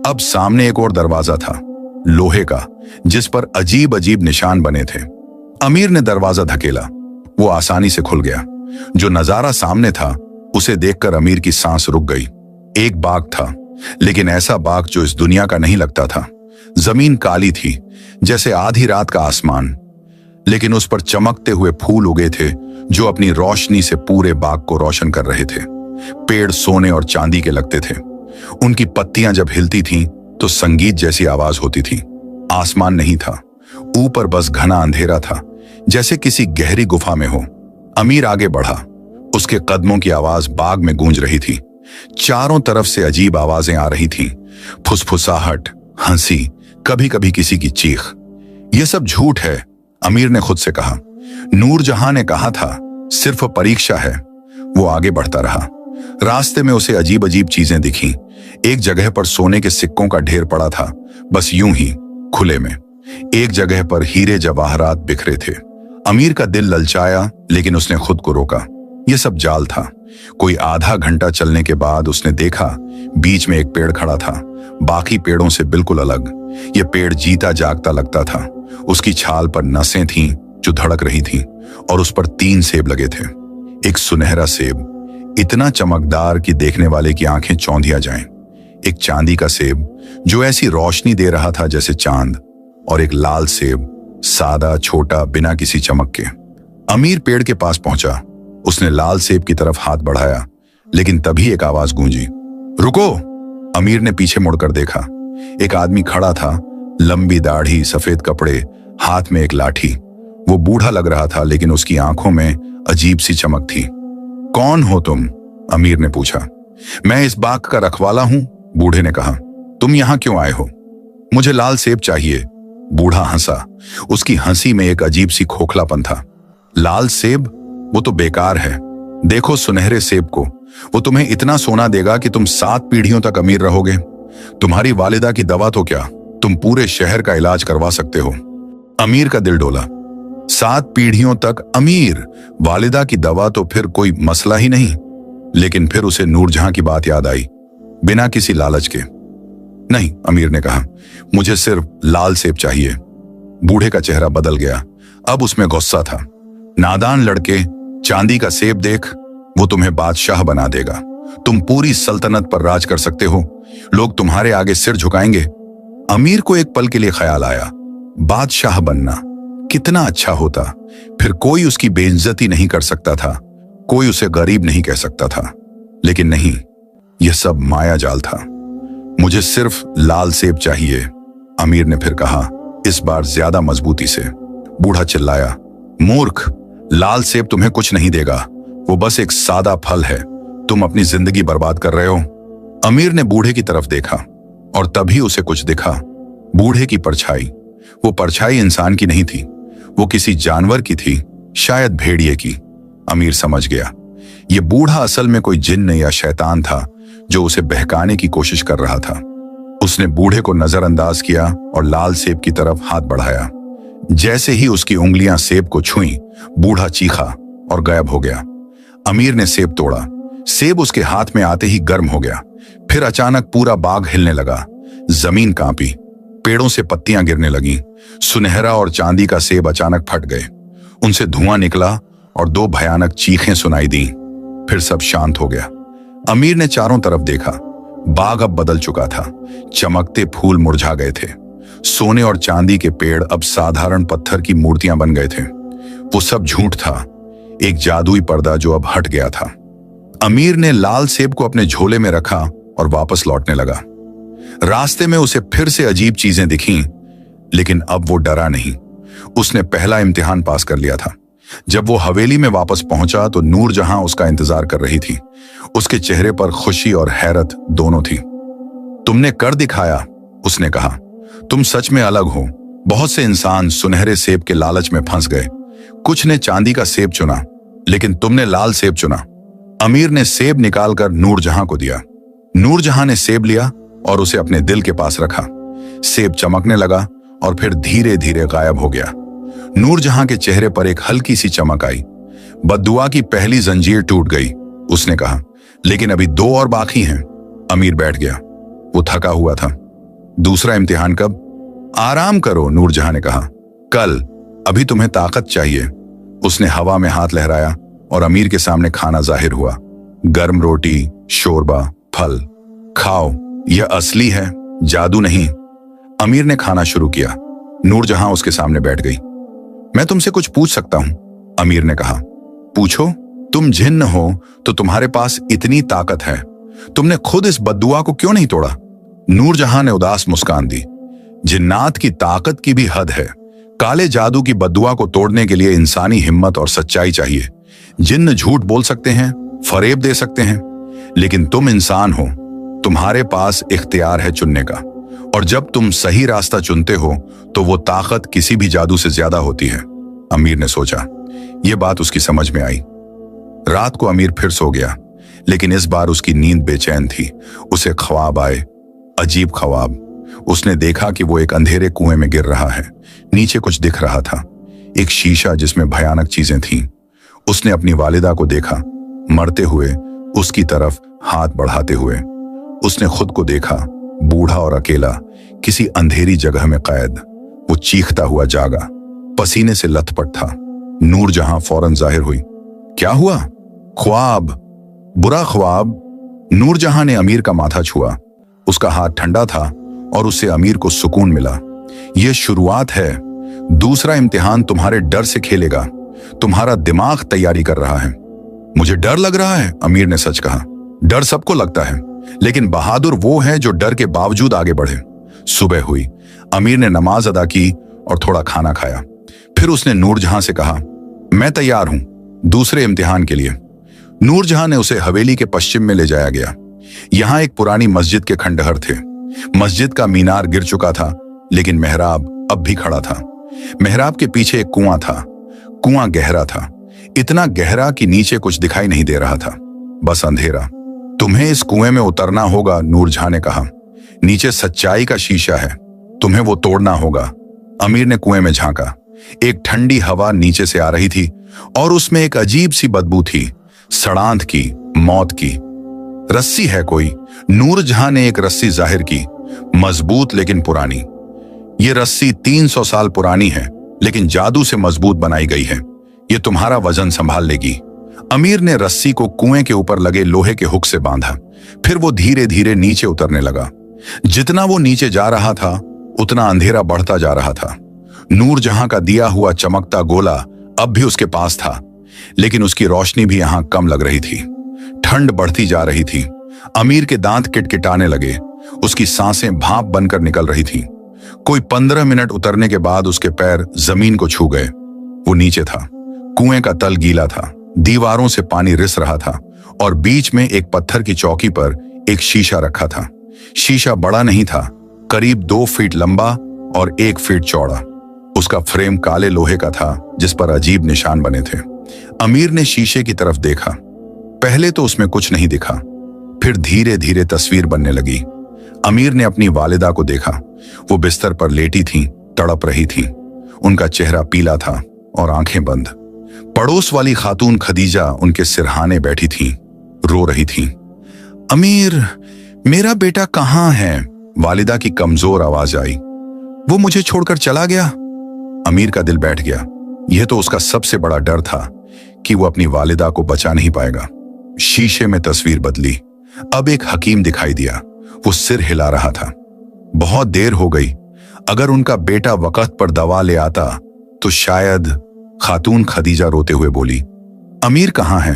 अब सामने एक और दरवाजा था, लोहे का, जिस पर अजीब अजीब निशान बने थे। अमीर ने दरवाजा धकेला। वो आसानी से खुल गया। जो नजारा सामने था उसे देखकर अमीर की सांस रुक गई। एक बाग था, लेकिन ऐसा बाग जो इस दुनिया का नहीं लगता था। जमीन काली थी, जैसे आधी रात का आसमान, लेकिन उस पर चमकते हुए फूल उगे थे जो अपनी रोशनी से पूरे बाग को रोशन कर रहे थे। पेड़ सोने और चांदी के लगते थे। उनकी पत्तियां जब हिलती थीं तो संगीत जैसी आवाज होती थी। आसमान नहीं था, ऊपर बस घना अंधेरा था, जैसे किसी गहरी गुफा में हो। अमीर आगे बढ़ा। उसके कदमों की आवाज बाग में गूंज रही थी। चारों तरफ से अजीब आवाजें आ रही थीं, फुसफुसाहट, हंसी, कभी कभी किसी की चीख। यह सब झूठ है, अमीर ने खुद से कहा। नूरजहां ने कहा था, सिर्फ परीक्षा है। वो आगे बढ़ता रहा। रास्ते में उसे अजीब अजीब चीजें दिखीं। एक जगह पर सोने के सिक्कों का ढेर पड़ा था, बस यूं ही खुले में। एक जगह पर हीरे जवाहरात बिखरे थे। अमीर का दिल ललचाया, लेकिन उसने खुद को रोका। यह सब जाल था। कोई आधा घंटा चलने के बाद उसने देखा, बीच में एक पेड़ खड़ा था, बाकी पेड़ों से बिल्कुल अलग। यह पेड़ जीता जागता लगता था। उसकी छाल पर नसें थीं जो धड़क रही थीं, और उस पर 3 सेब लगे थे। एक सुनहरा सेब, इतना चमकदार कि देखने वाले की आंखें चौंधिया जाएं। एक चांदी का सेब जो ऐसी रोशनी दे रहा था जैसे चांद, और एक लाल सेब, सादा, छोटा, बिना किसी चमक के। अमीर पेड़ के पास पहुंचा। उसने लाल सेब की तरफ हाथ बढ़ाया, लेकिन तभी एक आवाज गूंजी, रुको। अमीर ने पीछे मुड़कर देखा। एक आदमी खड़ा था, लंबी दाढ़ी, सफेद कपड़े, हाथ में एक लाठी। वो बूढ़ा लग रहा था, लेकिन उसकी आंखों में अजीब सी चमक थी। कौन हो तुम? अमीर ने पूछा। मैं इस बाग का रखवाला हूं, बूढ़े ने कहा। तुम यहां क्यों आए हो? मुझे लाल सेब चाहिए। बूढ़ा हंसा। उसकी हंसी में एक अजीब सी खोखलापन था। लाल सेब? वो तो बेकार है। देखो सुनहरे सेब को, वो तुम्हें इतना सोना देगा कि तुम 7 पीढ़ियों तक अमीर रहोगे। तुम्हारी वालिदा की दवा तो क्या, तुम पूरे शहर का इलाज करवा सकते हो। अमीर का दिल डोला। 7 पीढ़ियों तक अमीर, वालिदा की दवा तो फिर कोई मसला ही नहीं। लेकिन फिर उसे नूरजहां की बात याद आई, बिना किसी लालच के। नहीं, अमीर ने कहा, मुझे सिर्फ लाल सेब चाहिए। बूढ़े का चेहरा बदल गया। अब उसमें गुस्सा था। नादान लड़के, चांदी का सेब देख, वो तुम्हें बादशाह बना देगा। तुम पूरी सल्तनत पर राज कर सकते हो। लोग तुम्हारे आगे सिर झुकाएंगे। अमीर को एक पल के लिए ख्याल आया, बादशाह बनना कितना अच्छा होता। फिर कोई उसकी बेइज्जती नहीं कर सकता था, कोई उसे गरीब नहीं कह सकता था। लेकिन नहीं, यह सब माया जाल था। मुझे सिर्फ लाल सेब चाहिए, अमीर ने फिर कहा, इस बार ज्यादा मजबूती से। बूढ़ा चिल्लाया, मूर्ख, लाल सेब तुम्हें कुछ नहीं देगा। वो बस एक सादा फल है। तुम अपनी जिंदगी बर्बाद कर रहे हो। अमीर ने बूढ़े की तरफ देखा और तभी उसे कुछ दिखा। बूढ़े की परछाई। वो परछाई इंसान की नहीं थी, वो किसी जानवर की थी, शायद भेड़िए की। अमीर समझ गया, ये बूढ़ा असल में कोई जिन्न या शैतान था जो उसे बहकाने की कोशिश कर रहा था। उसने बूढ़े को नजरअंदाज किया और लाल सेब की तरफ हाथ बढ़ाया। जैसे ही उसकी उंगलियां सेब को छुईं, बूढ़ा चीखा और गायब हो गया। अमीर ने सेब तोड़ा। सेब उसके हाथ में आते ही गर्म हो गया, फिर अचानक पूरा बाग हिलने लगा, जमीन कांपी, पेड़ों से पत्तियां गिरने लगीं, सुनहरा और चांदी का सेब अचानक फट गए, उनसे धुआं निकला और दो भयानक चीखें सुनाई दी। फिर सब शांत हो गया। अमीर ने चारों तरफ देखा। बाग अब बदल चुका था, चमकते फूल मुरझा गए थे, सोने और चांदी के पेड़ अब साधारण पत्थर की मूर्तियां बन गए थे। वो सब झूठ था, एक जादुई पर्दा जो अब हट गया था। अमीर ने लाल सेब को अपने झोले में रखा और वापस लौटने लगा। रास्ते में उसे फिर से अजीब चीजें दिखीं, लेकिन अब वो डरा नहीं। उसने पहला इम्तिहान पास कर लिया था। जब वो हवेली में वापस पहुंचा तो नूरजहां उसका इंतजार कर रही थी। उसके चेहरे पर खुशी और हैरत दोनों थी। तुमने कर दिखाया, उसने कहा। तुम सच में अलग हो। बहुत से इंसान सुनहरे सेब के लालच में फंस गए। कुछ ने चांदी का सेब चुना, लेकिन तुमने लाल सेब चुना। अमीर ने सेब निकालकर नूरजहां को दिया। नूरजहां ने सेब लिया और उसे अपने दिल के पास रखा। सेब चमकने लगा और फिर धीरे धीरे गायब हो गया। नूरजहां के चेहरे पर एक हल्की सी चमक आई। बद्दुआ की पहली जंजीर टूट गई, उसने कहा। लेकिन अभी दो और बाकी हैं। अमीर बैठ गया, वो थका हुआ था। दूसरा इम्तिहान कब? आराम करो, नूरजहां ने कहा। कल, अभी तुम्हें ताकत चाहिए। उसने हवा में हाथ लहराया और अमीर के सामने खाना जाहिर हुआ। गर्म रोटी, शोरबा, फल। खाओ, यह असली है, जादू नहीं। अमीर ने खाना शुरू किया। नूरजहां उसके सामने बैठ गई। मैं तुमसे कुछ पूछ सकता हूं? अमीर ने कहा। पूछो। तुम जिन्न हो तो तुम्हारे पास इतनी ताकत है, तुमने खुद इस बद्दुआ को क्यों नहीं तोड़ा? नूरजहां ने उदास मुस्कान दी। जिन्नात की ताकत की भी हद है। काले जादू की बद्दुआ को तोड़ने के लिए इंसानी हिम्मत और सच्चाई चाहिए। जिन्न झूठ बोल सकते हैं, फरेब दे सकते हैं, लेकिन तुम इंसान हो, तुम्हारे पास इख्तियार है चुनने का। और जब तुम सही रास्ता चुनते हो तो वो ताकत किसी भी जादू से ज्यादा होती है। अमीर ने सोचा। यह बात उसकी समझ में आई। रात को अमीर फिर सो गया, लेकिन इस बार उसकी नींद बेचैन थी। उसे ख्वाब आए, अजीब ख्वाब। उसने देखा कि वो एक अंधेरे कुएं में गिर रहा है। नीचे कुछ दिख रहा था, एक शीशा जिसमें भयानक चीजें थीं। उसने अपनी वालिदा को देखा, मरते हुए, उसकी तरफ हाथ बढ़ाते हुए। उसने खुद को देखा, बूढ़ा और अकेला, किसी अंधेरी जगह में कैद। वो चीखता हुआ जागा, पसीने से लथपथ था। नूरजहां फौरन जाहिर हुई। क्या हुआ? ख्वाब, बुरा ख्वाब। नूरजहां ने अमीर का माथा छुआ। उसका हाथ ठंडा था और उससे अमीर को सुकून मिला। यह शुरुआत है। दूसरा इम्तिहान तुम्हारे डर से खेलेगा। तुम्हारा दिमाग तैयारी कर रहा है। मुझे डर लग रहा है, अमीर ने सच कहा। डर सबको लगता है, लेकिन बहादुर वो है जो डर के बावजूद आगे बढ़े। सुबह हुई। अमीर ने नमाज अदा की और थोड़ा खाना खाया। फिर उसने नूरजहां से कहा, मैं तैयार हूं दूसरे इम्तिहान के लिए। नूरजहां ने उसे हवेली के पश्चिम में ले जाया गया। यहां एक पुरानी मस्जिद के खंडहर थे। मस्जिद का मीनार गिर चुका था, लेकिन मेहराब अब भी खड़ा था। मेहराब के पीछे एक कुआं था। कुआं गहरा था, इतना गहरा कि नीचे कुछ दिखाई नहीं दे रहा था, बस अंधेरा। तुम्हें इस कुएं में उतरना होगा, नूरजहां ने कहा। नीचे सच्चाई का शीशा है, तुम्हें वो तोड़ना होगा। अमीर ने कुएं में झांका। एक ठंडी हवा नीचे से आ रही थी और उसमें एक अजीब सी बदबू थी, सड़ांध की, मौत की। रस्सी है कोई? नूरजहां ने एक रस्सी जाहिर की, मजबूत लेकिन पुरानी। ये रस्सी 300 साल पुरानी है, लेकिन जादू से मजबूत बनाई गई है। ये तुम्हारा वजन संभाल लेगी। अमीर ने रस्सी को कुएं के ऊपर लगे लोहे के हुक से बांधा। फिर वो धीरे धीरे नीचे उतरने लगा। जितना वो नीचे जा रहा था, उतना अंधेरा बढ़ता जा रहा था। नूरजहां का दिया हुआ चमकता गोला अब भी उसके पास था, लेकिन उसकी रोशनी भी यहां कम लग रही थी। ठंड बढ़ती जा रही थी। अमीर के दांत किटकिटाने लगे। उसकी सांसें भाप बनकर निकल रही थीं। कोई 15 मिनट उतरने के बाद उसके पैर जमीन को छू गए। वो नीचे था। कुएं का तल गीला था, दीवारों से पानी रिस रहा था और बीच में एक पत्थर की चौकी पर एक शीशा रखा था। शीशा बड़ा नहीं था, करीब 2 फीट लंबा और 1 फीट चौड़ा। उसका फ्रेम काले लोहे का था, जिस पर अजीब निशान बने थे। अमीर ने शीशे की तरफ देखा। पहले तो उसमें कुछ नहीं दिखा, फिर धीरे धीरे तस्वीर बनने लगी। अमीर ने अपनी वालिदा को देखा। वो बिस्तर पर लेटी थीं, तड़प रही थीं। उनका चेहरा पीला था और आंखें बंद। पड़ोस वाली खातून खदीजा उनके सिरहाने बैठी थीं, रो रही थीं। अमीर, मेरा बेटा कहाँ है? वालिदा की कमजोर आवाज आई। वो मुझे छोड़कर चला गया। अमीर का दिल बैठ गया। यह तो उसका सबसे बड़ा डर था कि वो अपनी वालिदा को बचा नहीं पाएगा। शीशे में तस्वीर बदली। अब एक हकीम दिखाई दिया। वो सिर हिला रहा था। बहुत देर हो गई। अगर उनका बेटा वक्त पर दवा ले आता तो शायद। खातून खदीजा रोते हुए बोली, अमीर कहाँ है?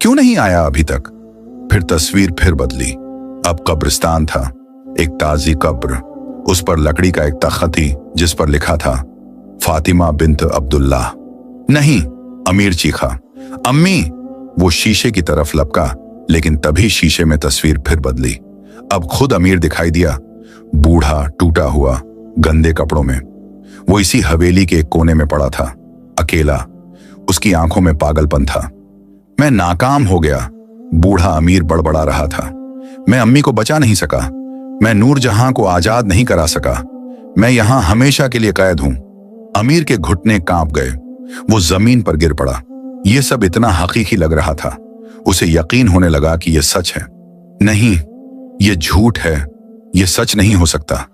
क्यों नहीं आया अभी तक? फिर तस्वीर फिर बदली। अब कब्रिस्तान था, एक ताजी कब्र। उस पर लकड़ी का एक तख्त थी जिस पर लिखा था फातिमा बिन्त अब्दुल्लाह। नहीं, अमीर चीखा, अम्मी। वो शीशे की तरफ लपका, लेकिन तभी शीशे में तस्वीर फिर बदली। अब खुद अमीर दिखाई दिया, बूढ़ा, टूटा हुआ, गंदे कपड़ों में। वो इसी हवेली के एक कोने में पड़ा था, अकेला। उसकी आंखों में पागलपन था। मैं नाकाम हो गया, बूढ़ा अमीर बड़बड़ा रहा था। मैं अम्मी को बचा नहीं सका। मैं नूरजहां को आजाद नहीं करा सका। मैं यहां हमेशा के लिए कैद हूं। अमीर के घुटने कांप गए। वो जमीन पर गिर पड़ा। यह सब इतना हकीकी लग रहा था। उसे यकीन होने लगा कि यह सच है। नहीं, यह झूठ है, यह सच नहीं हो सकता।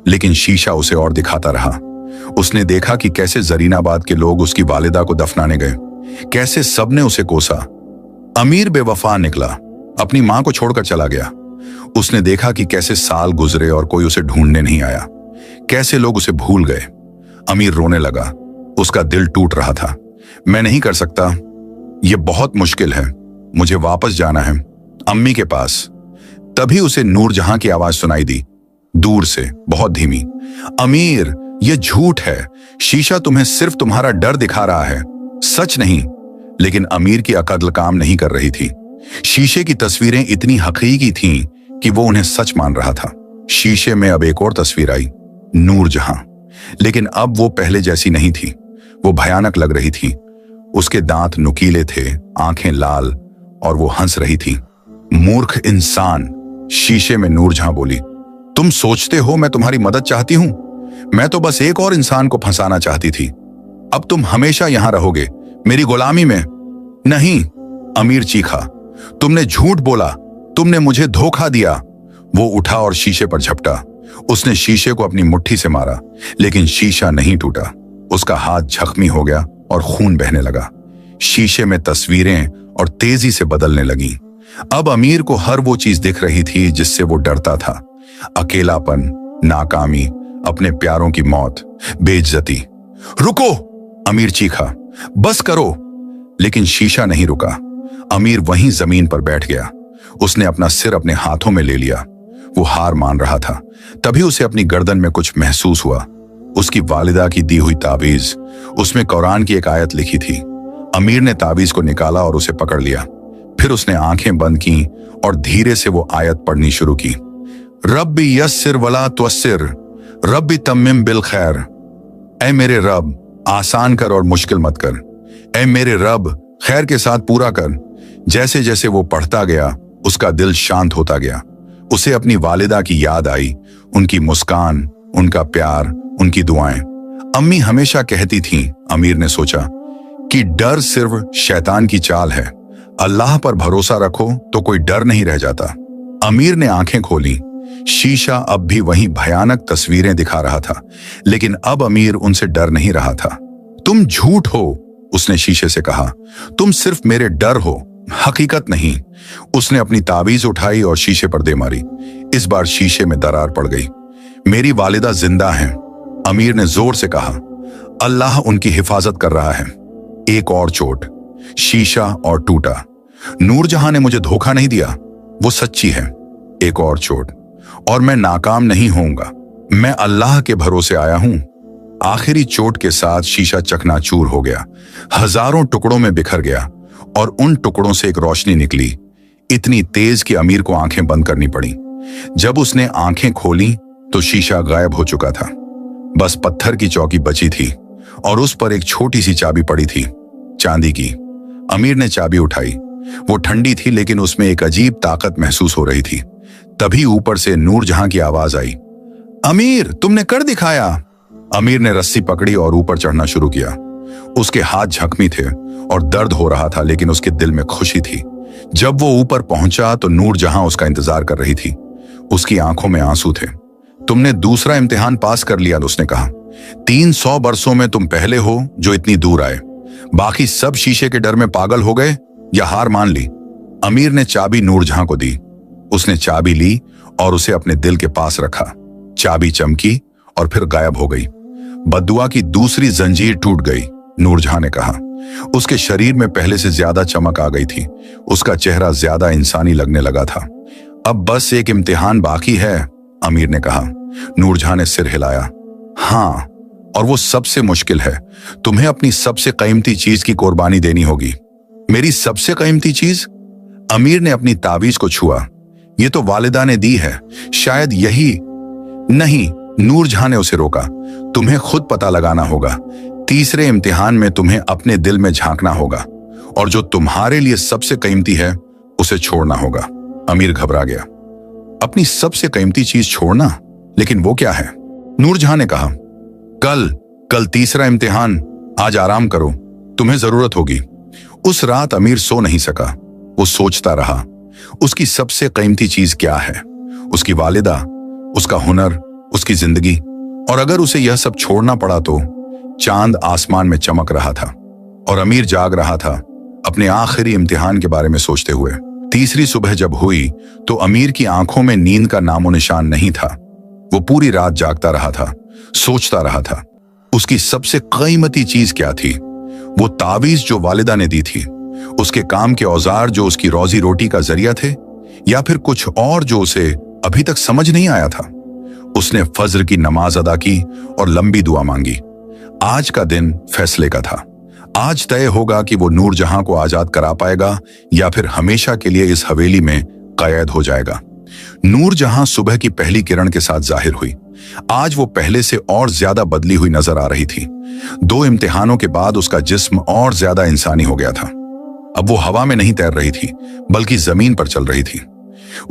लेकिन शीशा उसे और दिखाता रहा। उसने देखा कि कैसे जरीनाबाद के लोग उसकी वालिदा को दफनाने गए, कैसे सबने उसे कोसा। अमीर बेवफा निकला, अपनी मां को छोड़कर चला गया। उसने देखा कि कैसे साल गुजरे और कोई उसे ढूंढने नहीं आया, कैसे लोग उसे भूल गए। अमीर रोने लगा। उसका दिल टूट रहा था। मैं नहीं कर सकता, यह बहुत मुश्किल है। मुझे वापस जाना है, अम्मी के पास। तभी उसे नूरजहां की आवाज सुनाई दी, दूर से, बहुत धीमी। अमीर, यह झूठ है। शीशा तुम्हें सिर्फ तुम्हारा डर दिखा रहा है, सच नहीं। लेकिन अमीर की अकल काम नहीं कर रही थी। शीशे की तस्वीरें इतनी हकीकी थीं कि वो उन्हें सच मान रहा था। शीशे में अब एक और तस्वीर आई, नूरजहां। लेकिन अब वो पहले जैसी नहीं थी। वो भयानक लग रही थी। उसके दांत नुकीले थे, आंखें लाल, और वो हंस रही थी। मूर्ख इंसान, शीशे में नूरजहां बोली। तुम सोचते हो मैं तुम्हारी मदद चाहती हूं? मैं तो बस एक और इंसान को फंसाना चाहती थी। अब तुम हमेशा यहां रहोगे, मेरी गुलामी में। नहीं, अमीर चीखा, तुमने झूठ बोला, तुमने मुझे धोखा दिया। वो उठा और शीशे पर झपटा। उसने शीशे को अपनी मुट्ठी से मारा, लेकिन शीशा नहीं टूटा। उसका हाथ जख्मी हो गया और खून बहने लगा। शीशे में तस्वीरें और तेजी से बदलने लगी। अब अमीर को हर वो चीज दिख रही थी जिससे वो डरता था। अकेलापन, नाकामी, अपने प्यारों की मौत, बेइज्जती। रुको, अमीर चीखा, बस करो। लेकिन शीशा नहीं रुका। अमीर वहीं जमीन पर बैठ गया। उसने अपना सिर अपने हाथों में ले लिया। वो हार मान रहा था। तभी उसे अपनी गर्दन में कुछ महसूस हुआ। उसकी वालिदा की दी हुई ताबीज। उसमें कुरान की एक आयत लिखी थी। अमीर ने ताबीज को निकाला और उसे पकड़ लिया। फिर उसने आंखें बंद की और धीरे से वो आयत पढ़नी शुरू की। रब्बी यस्सिर वला तुअस्सिर, रब्बी तम्मिम बिल खैर। ऐ मेरे रब, आसान कर और मुश्किल मत कर। ऐ मेरे रब, खैर के साथ पूरा कर। जैसे जैसे वो पढ़ता गया, उसका दिल शांत होता गया। उसे अपनी वालिदा की याद आई, उनकी मुस्कान, उनका प्यार, उनकी दुआएं। अम्मी हमेशा कहती थीं, अमीर ने सोचा, कि डर सिर्फ शैतान की चाल है। अल्लाह पर भरोसा रखो तो कोई डर नहीं रह जाता। अमीर ने आंखें खोली। शीशा अब भी वही भयानक तस्वीरें दिखा रहा था, लेकिन अब अमीर उनसे डर नहीं रहा था। तुम झूठ हो, उसने शीशे से कहा। तुम सिर्फ मेरे डर हो, हकीकत नहीं। उसने अपनी ताबीज उठाई और शीशे पर दे मारी। इस बार शीशे में दरार पड़ गई। मेरी वालिदा जिंदा हैं, अमीर ने जोर से कहा। अल्लाह उनकी हिफाजत कर रहा है। एक और चोट, शीशा और टूटा। नूरजहां ने मुझे धोखा नहीं दिया, वो सच्ची है। एक और चोट, और मैं नाकाम नहीं होऊंगा। मैं अल्लाह के भरोसे आया हूं। आखिरी चोट के साथ शीशा चकनाचूर हो गया, हजारों टुकड़ों में बिखर गया, और उन टुकड़ों से एक रोशनी निकली, इतनी तेज कि अमीर को आंखें बंद करनी पड़ी। जब उसने आंखें खोली तो शीशा गायब हो चुका था। बस पत्थर की चौकी बची थी और उस पर एक छोटी सी चाबी पड़ी थी, चांदी की। अमीर ने चाबी उठाई। वो ठंडी थी, लेकिन उसमें एक अजीब ताकत महसूस हो रही थी। तभी ऊपर से नूरजहां की आवाज आई, अमीर, तुमने कर दिखाया। अमीर ने रस्सी पकड़ी और ऊपर चढ़ना शुरू किया। उसके हाथ जख्मी थे और दर्द हो रहा था, लेकिन उसके दिल में खुशी थी। जब वो ऊपर पहुंचा तो नूरजहां उसका इंतजार कर रही थी। उसकी आंखों में आंसू थे। तुमने दूसरा इम्तिहान पास कर लिया, उसने कहा। 300 बरसों में तुम पहले हो जो इतनी दूर आए। बाकी सब शीशे के डर में पागल हो गए या हार मान ली? अमीर ने चाबी नूरजहां को दी। उसने चाबी ली और उसे अपने दिल के पास रखा। चाबी चमकी और फिर गायब हो गई। बद्दुआ की दूसरी जंजीर टूट गई, नूरजहां ने कहा। उसके शरीर में पहले से ज्यादा चमक आ गई थी। उसका चेहरा ज्यादा इंसानी लगने लगा था। अब बस एक इम्तिहान बाकी है, अमीर ने कहा। नूरजहां ने सिर हिलाया। हाँ, और वो सबसे मुश्किल है। तुम्हें अपनी सबसे कीमती चीज की कुर्बानी देनी होगी। मेरी सबसे कीमती चीज? अमीर ने अपनी तावीज को छुआ। ये तो वालिदा ने दी है, शायद यही। नहीं, नूरजहां ने उसे रोका। तुम्हें खुद पता लगाना होगा। तीसरे इम्तिहान में तुम्हें अपने दिल में झांकना होगा और जो तुम्हारे लिए सबसे कीमती है उसे छोड़ना होगा। अमीर घबरा गया। अपनी सबसे कीमती चीज छोड़ना? लेकिन वो क्या है? नूरजहां ने कहा, कल तीसरा इम्तिहान। आज आराम करो, तुम्हें जरूरत होगी। उस रात अमीर सो नहीं सका। वो सोचता रहा, उसकी सबसे कीमती चीज क्या है? उसकी वालिदा, उसका हुनर, उसकी जिंदगी। और अगर उसे यह सब छोड़ना पड़ा तो? चांद आसमान में चमक रहा था और अमीर जाग रहा था, अपने आखिरी इम्तिहान के बारे में सोचते हुए। तीसरी सुबह जब हुई तो अमीर की आंखों में नींद का नामो निशान नहीं था। वो पूरी रात जागता रहा था, सोचता रहा था, उसकी सबसे कीमती चीज क्या थी? वो तावीज जो वालिदा ने दी थी, उसके काम के औजार जो उसकी रोजी रोटी का जरिया थे, या फिर कुछ और जो उसे अभी तक समझ नहीं आया था? उसने फज्र की नमाज अदा की और लंबी दुआ मांगी। आज का दिन फैसले का था। आज तय होगा कि वो नूरजहां को आजाद करा पाएगा या फिर हमेशा के लिए इस हवेली में कैद हो जाएगा। नूरजहां सुबह की पहली किरण के साथ जाहिर हुई। आज वो पहले से और ज्यादा बदली हुई नजर आ रही थी। 2 इम्तिहानों के बाद उसका जिस्म और ज्यादा इंसानी हो गया था। अब वो हवा में नहीं तैर रही थी, बल्कि जमीन पर चल रही थी।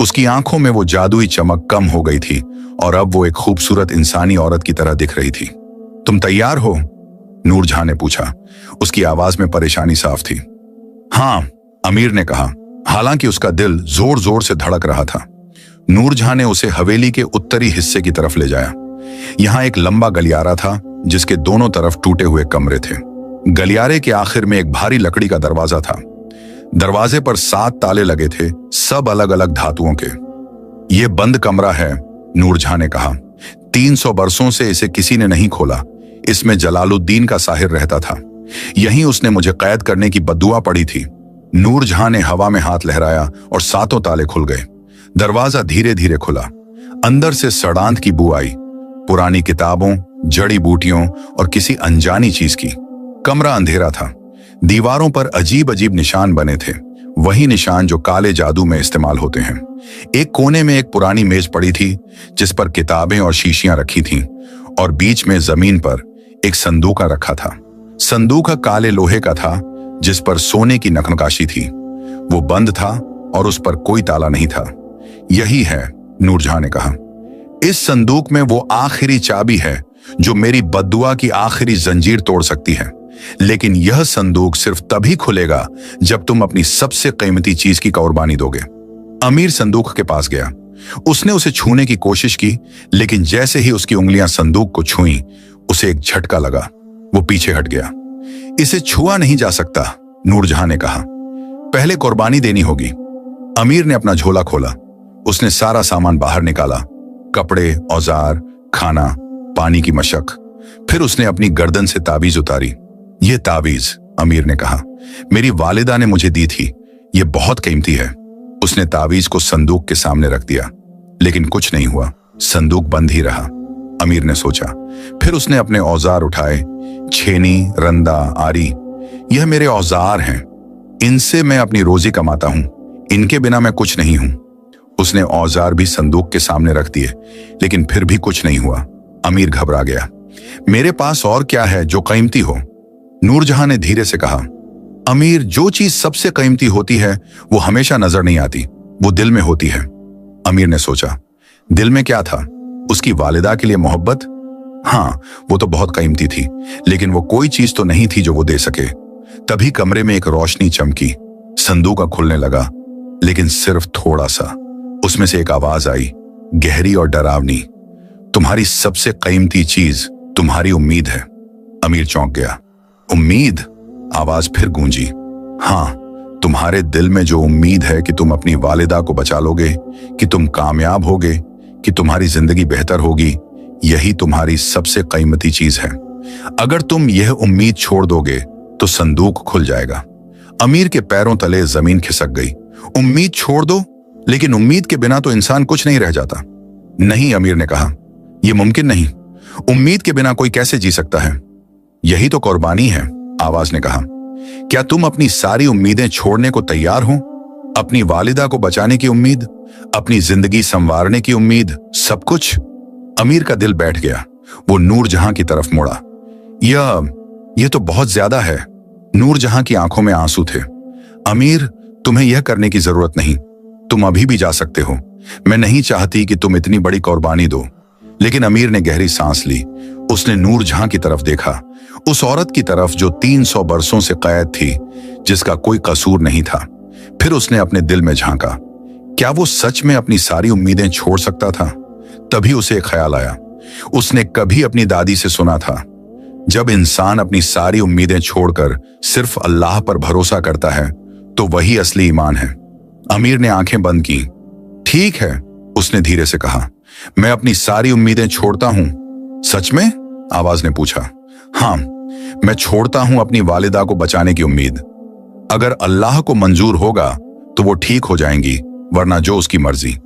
उसकी आंखों में वो जादुई चमक कम हो गई थी और अब वो एक खूबसूरत इंसानी औरत की तरह दिख रही थी। तुम तैयार हो? नूरजहां ने पूछा। उसकी आवाज में परेशानी साफ थी। हाँ, अमीर ने कहा, हालांकि उसका दिल जोर जोर से धड़क रहा था। नूरजहां ने उसे हवेली के उत्तरी हिस्से की तरफ ले जाया। यहां एक लंबा गलियारा था जिसके दोनों तरफ टूटे हुए कमरे थे। गलियारे के आखिर में एक भारी लकड़ी का दरवाजा था। दरवाजे पर 7 ताले लगे थे, सब अलग अलग धातुओं के। यह बंद कमरा है, नूरजहां ने कहा। 300 बरसों से इसे किसी ने नहीं खोला। इसमें जलालुद्दीन का साहिर रहता था। यहीं उसने मुझे कैद करने की बद्दुआ पड़ी थी। नूरजहां ने हवा में हाथ लहराया और 7 ताले खुल गए। दरवाजा धीरे धीरे खुला। अंदर से सड़ांत की बू आई, पुरानी किताबों, जड़ी बूटियों और किसी अनजानी चीज की। कमरा अंधेरा था। दीवारों पर अजीब अजीब निशान बने थे, वही निशान जो काले जादू में इस्तेमाल होते हैं। एक कोने में एक पुरानी मेज पड़ी थी जिस पर किताबें और शीशियां रखी थीं, और बीच में जमीन पर एक संदूका रखा था। संदूका काले लोहे का था जिस पर सोने की नक्काशी थी। वो बंद था और उस पर कोई ताला नहीं था। यही है, नूरजहां ने कहा। इस संदूक में वो आखिरी चाबी है जो मेरी बद्दुआ की आखिरी जंजीर तोड़ सकती है। लेकिन यह संदूक सिर्फ तभी खुलेगा जब तुम अपनी सबसे कीमती चीज की कुर्बानी दोगे। अमीर संदूक के पास गया। उसने उसे छूने की कोशिश की, लेकिन जैसे ही उसकी उंगलियां संदूक को छुईं, उसे एक झटका लगा। वो पीछे हट गया। इसे छुआ नहीं जा सकता, नूरजहां ने कहा। पहले कुर्बानी देनी होगी। अमीर ने अपना झोला खोला। उसने सारा सामान बाहर निकाला, कपड़े, औजार, खाना, पानी की मशक। फिर उसने अपनी गर्दन से ताबीज उतारी। ये ताबीज, अमीर ने कहा, मेरी वालिदा ने मुझे दी थी। ये बहुत कीमती है। उसने ताबीज को संदूक के सामने रख दिया, लेकिन कुछ नहीं हुआ। संदूक बंद ही रहा। अमीर ने सोचा। फिर उसने अपने औजार उठाए। छेनी, रंदा, आरी, यह मेरे औजार हैं। इनसे मैं अपनी रोजी कमाता हूं। इनके बिना मैं कुछ नहीं हूं। उसने औजार भी संदूक के सामने रख दिए, लेकिन फिर भी कुछ नहीं हुआ। अमीर घबरा गया। मेरे पास और क्या है जो कीमती हो? नूरजहां ने धीरे से कहा। अमीर, जो चीज सबसे कीमती होती है वो हमेशा नजर नहीं आती, वो दिल में होती है। अमीर ने सोचा, दिल में क्या था? उसकी वालिदा के लिए मोहब्बत? हाँ, वो तो बहुत कीमती थी, लेकिन वो कोई चीज तो नहीं थी जो वो दे सके। तभी कमरे में एक रोशनी चमकी। संदूक खुलने लगा, लेकिन सिर्फ थोड़ा सा। उसमें से एक आवाज आई, गहरी और डरावनी। तुम्हारी सबसे कीमती चीज तुम्हारी उम्मीद है। अमीर चौंक गया। उम्मीद? आवाज फिर गूंजी। हाँ, तुम्हारे दिल में जो उम्मीद है कि तुम अपनी वालिदा को बचा लोगे, कि तुम कामयाब होगे, कि तुम्हारी जिंदगी बेहतर होगी, यही तुम्हारी सबसे कीमती चीज है। अगर तुम यह उम्मीद छोड़ दोगे तो संदूक खुल जाएगा। अमीर के पैरों तले जमीन खिसक गई। उम्मीद छोड़ दो? लेकिन उम्मीद के बिना तो इंसान कुछ नहीं रह जाता। नहीं, अमीर ने कहा, यह मुमकिन नहीं। उम्मीद के बिना कोई कैसे जी सकता है? यही तो कुर्बानी है, आवाज ने कहा। क्या तुम अपनी सारी उम्मीदें छोड़ने को तैयार हो? अपनी वालिदा को बचाने की उम्मीद, अपनी जिंदगी संवारने की उम्मीद, सब कुछ? अमीर का दिल बैठ गया। वो नूरजहां की तरफ मुड़ा। यह तो बहुत ज्यादा है। नूरजहां की आंखों में आंसू थे। अमीर, तुम्हें यह करने की जरूरत नहीं। तुम अभी भी जा सकते हो। मैं नहीं चाहती कि तुम इतनी बड़ी कुर्बानी दो। लेकिन अमीर ने गहरी सांस ली। उसने नूरजहां की तरफ देखा, उस औरत की तरफ जो 300 बरसों से कैद थी, जिसका कोई कसूर नहीं था। फिर उसने अपने दिल में झांका। क्या वो सच में अपनी सारी उम्मीदें छोड़ सकता था? तभी उसे एक ख्याल आया। उसने कभी अपनी दादी से सुना था, जब इंसान अपनी सारी उम्मीदें छोड़कर सिर्फ अल्लाह पर भरोसा करता है तो वही असली ईमान है। अमीर ने आंखें बंद की। ठीक है, उसने धीरे से कहा, मैं अपनी सारी उम्मीदें छोड़ता हूं। सच में? आवाज ने पूछा। हां, मैं छोड़ता हूं अपनी वालिदा को बचाने की उम्मीद। अगर अल्लाह को मंजूर होगा तो वो ठीक हो जाएंगी, वरना जो उसकी मर्जी।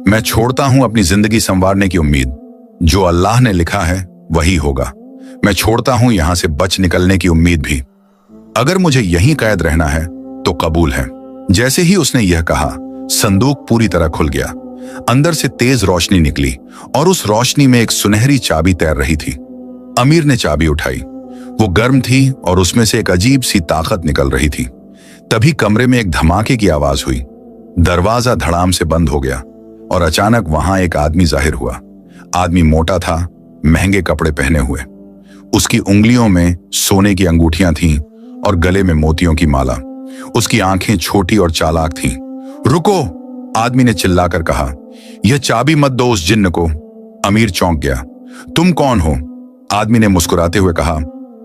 मैं छोड़ता हूं अपनी जिंदगी संवारने की उम्मीद। जो अल्लाह ने लिखा है वही होगा। मैं छोड़ता हूं यहां से बच निकलने की उम्मीद भी। अगर मुझे यहीं कैद रहना है तो कबूल है। जैसे ही उसने यह कहा, संदूक पूरी तरह खुल गया। अंदर से तेज रोशनी निकली और उस रोशनी में एक सुनहरी चाबी तैर रही थी। अमीर ने चाबी उठाई। वो गर्म थी और उसमें से एक अजीब सी ताकत निकल रही थी। तभी कमरे में एक धमाके की आवाज हुई। दरवाजा धड़ाम से बंद हो गया और अचानक वहां एक आदमी जाहिर हुआ। आदमी मोटा था, महंगे कपड़े पहने हुए। उसकी उंगलियों में सोने की अंगूठियां थीं और गले में मोतियों की माला। उसकी आंखें छोटी और चालाक थीं। रुको, आदमी ने चिल्लाकर कहा, यह चाबी मत दो उस जिन्न को। अमीर चौंक गया। तुम कौन हो? आदमी ने मुस्कुराते हुए कहा,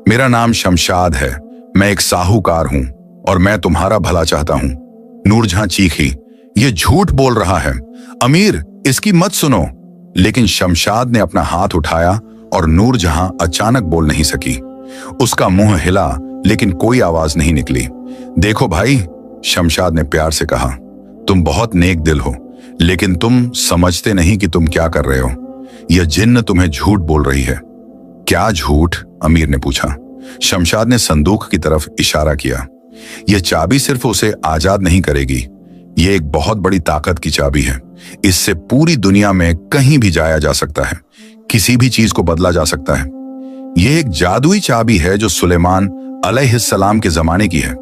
मेरा नाम शमशाद है। मैं एक साहूकार हूं और मैं तुम्हारा भला चाहता हूं। नूरजहां चीखी, यह झूठ बोल रहा है। अमीर, इसकी मत सुनो। लेकिन शमशाद ने अपना हाथ उठाया और नूरजहां अचानक बोल नहीं सकी। उसका मुंह हिला लेकिन कोई आवाज नहीं निकली। देखो भाई, शमशाद ने प्यार से कहा, तुम बहुत नेक दिल हो, लेकिन तुम समझते नहीं कि तुम क्या कर रहे हो। यह जिन्न तुम्हें झूठ बोल रही है। क्या झूठ? अमीर ने पूछा। शमशाद ने संदूक की तरफ इशारा किया। यह चाबी सिर्फ उसे आजाद नहीं करेगी, यह एक बहुत बड़ी ताकत की चाबी है। इससे पूरी दुनिया में कहीं भी जाया जा सकता है, किसी भी चीज को बदला जा सकता है। यह एक जादुई चाबी है जो सुलेमान अलैहिस्सलाम के जमाने की है।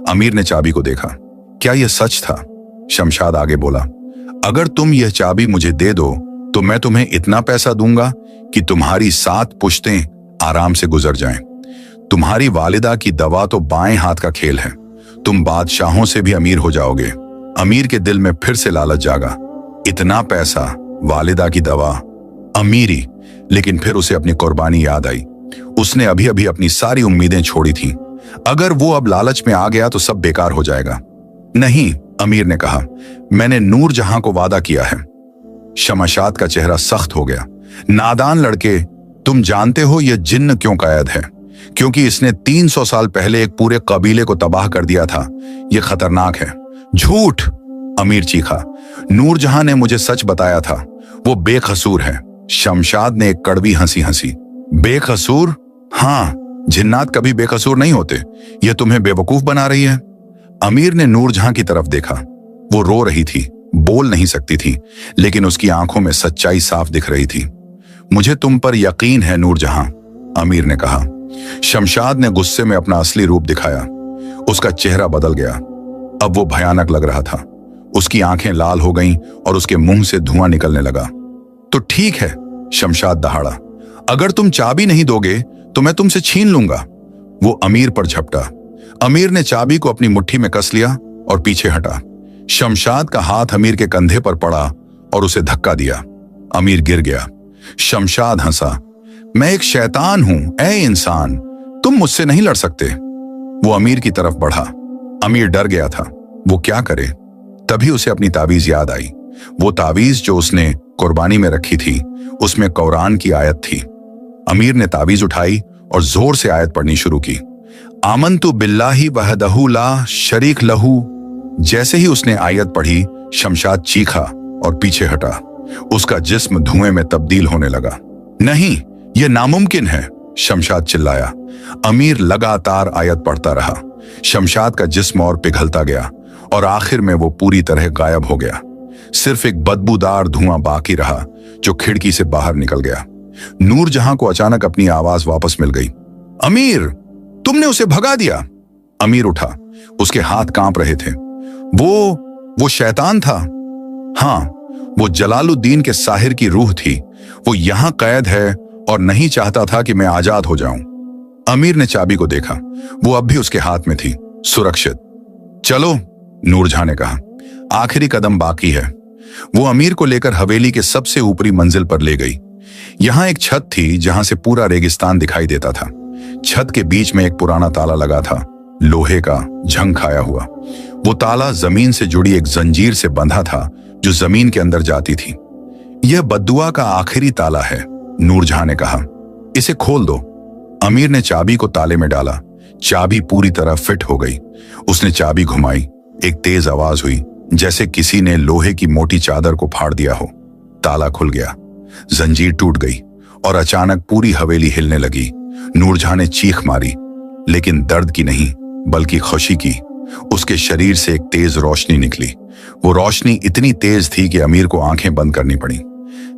अमीर ने चाबी को देखा। क्या यह सच था? शमशाद आगे बोला, अगर तुम यह चाबी मुझे दे दो तो मैं तुम्हें इतना पैसा दूंगा कि तुम्हारी 7 पुश्तें आराम से गुजर जाएं। तुम्हारी वालिदा की दवा तो बाएं हाथ का खेल है। तुम बादशाहों से भी अमीर हो जाओगे। अमीर के दिल में फिर से लालच जागा। इतना पैसा, वालिदा की दवा, अमीरी। लेकिन फिर उसे अपनी कुर्बानी याद आई। उसने अभी अभी अपनी सारी उम्मीदें छोड़ी थीं। अगर वो अब लालच में आ गया तो सब बेकार हो जाएगा। नहीं, अमीर ने कहा, मैंने नूरजहां को वादा किया है। शमशाद का चेहरा सख्त हो गया। नादान लड़के, तुम जानते हो यह जिन्न क्यों कैद है? क्योंकि इसने 300 साल पहले एक पूरे कबीले को तबाह कर दिया था। यह खतरनाक है। झूठ! अमीर चीखा। नूरजहां ने मुझे सच बताया था। वो बेकसूर है। शमशाद ने एक कड़वी हंसी हंसी। बेकसूर? हाँ, जिन्नात कभी बेकसूर नहीं होते। यह तुम्हें बेवकूफ बना रही है। अमीर ने नूरजहां की तरफ देखा। वो रो रही थी, बोल नहीं सकती थी, लेकिन उसकी आंखों में सच्चाई साफ दिख रही थी। मुझे तुम पर यकीन है नूरजहां, अमीर ने कहा। शमशाद ने गुस्से में अपना असली रूप दिखाया। उसका चेहरा बदल गया। अब वो भयानक लग रहा था। उसकी आंखें लाल हो गईं और उसके मुंह से धुआं निकलने लगा। तो ठीक है, शमशाद दहाड़ा, अगर तुम चाबी नहीं दोगे तो मैं तुमसे छीन लूंगा। वो अमीर पर झपटा। अमीर ने चाबी को अपनी मुट्ठी में कस लिया और पीछे हटा। शमशाद का हाथ अमीर के कंधे पर पड़ा और उसे धक्का दिया। अमीर गिर गया। शमशाद हंसा। मैं एक शैतान हूं ए इंसान, तुम मुझसे नहीं लड़ सकते। वो अमीर की तरफ बढ़ा। अमीर डर गया था, वो क्या करे। तभी उसे अपनी ताबीज याद आई। वो ताबीज जो उसने कुर्बानी में रखी थी, उसमें कुरान की आयत थी। अमीर ने ताबीज उठाई और जोर से आयत पढ़नी शुरू की। आमन्तु बिल्लाहि वहदहु ला शरीक लहू। जैसे ही उसने आयत पढ़ी, शमशाद चीखा और पीछे हटा। उसका जिस्म धुएं में तब्दील होने लगा। नहीं, यह नामुमकिन है, शमशाद चिल्लाया। अमीर लगातार आयत पढ़ता रहा। शमशाद का जिस्म और पिघलता गया और आखिर में वो पूरी तरह गायब हो गया। सिर्फ एक बदबूदार धुआं बाकी रहा जो खिड़की से बाहर निकल गया। नूरजहां को अचानक अपनी आवाज वापस मिल गई। अमीर, तुमने उसे भगा दिया। अमीर उठा। उसके हाथ कांप रहे थे। वो शैतान था। हां, वो जलालुद्दीन के साहिर की रूह थी। वो यहां कैद है और नहीं चाहता था कि मैं आजाद हो जाऊं। अमीर ने चाबी को देखा। वो अब भी उसके हाथ में थी, सुरक्षित। चलो, नूरजहां ने कहा, आखिरी कदम बाकी है। वो अमीर को लेकर हवेली के सबसे ऊपरी मंजिल पर ले गई। यहां एक छत थी जहां से पूरा रेगिस्तान दिखाई देता था। छत के बीच में एक पुराना ताला लगा था, लोहे का, झंखाया हुआ। वो ताला जमीन से जुड़ी एक जंजीर से बंधा था जो जमीन के अंदर जाती थी। यह बद्दुआ का आखिरी ताला है, नूरजहां ने कहा। इसे खोल दो। अमीर ने चाबी को ताले में डाला। चाबी पूरी तरह फिट हो गई। उसने चाबी घुमाई। एक तेज आवाज हुई, जैसे किसी ने लोहे की मोटी चादर को फाड़ दिया हो। ताला खुल गया। जंजीर टूट गई और अचानक पूरी हवेली हिलने लगी। नूरजहां ने चीख मारी, लेकिन दर्द की नहीं, बल्कि खुशी की। उसके शरीर से एक तेज रोशनी निकली। वो रोशनी इतनी तेज थी कि अमीर को आंखें बंद करनी पड़ी।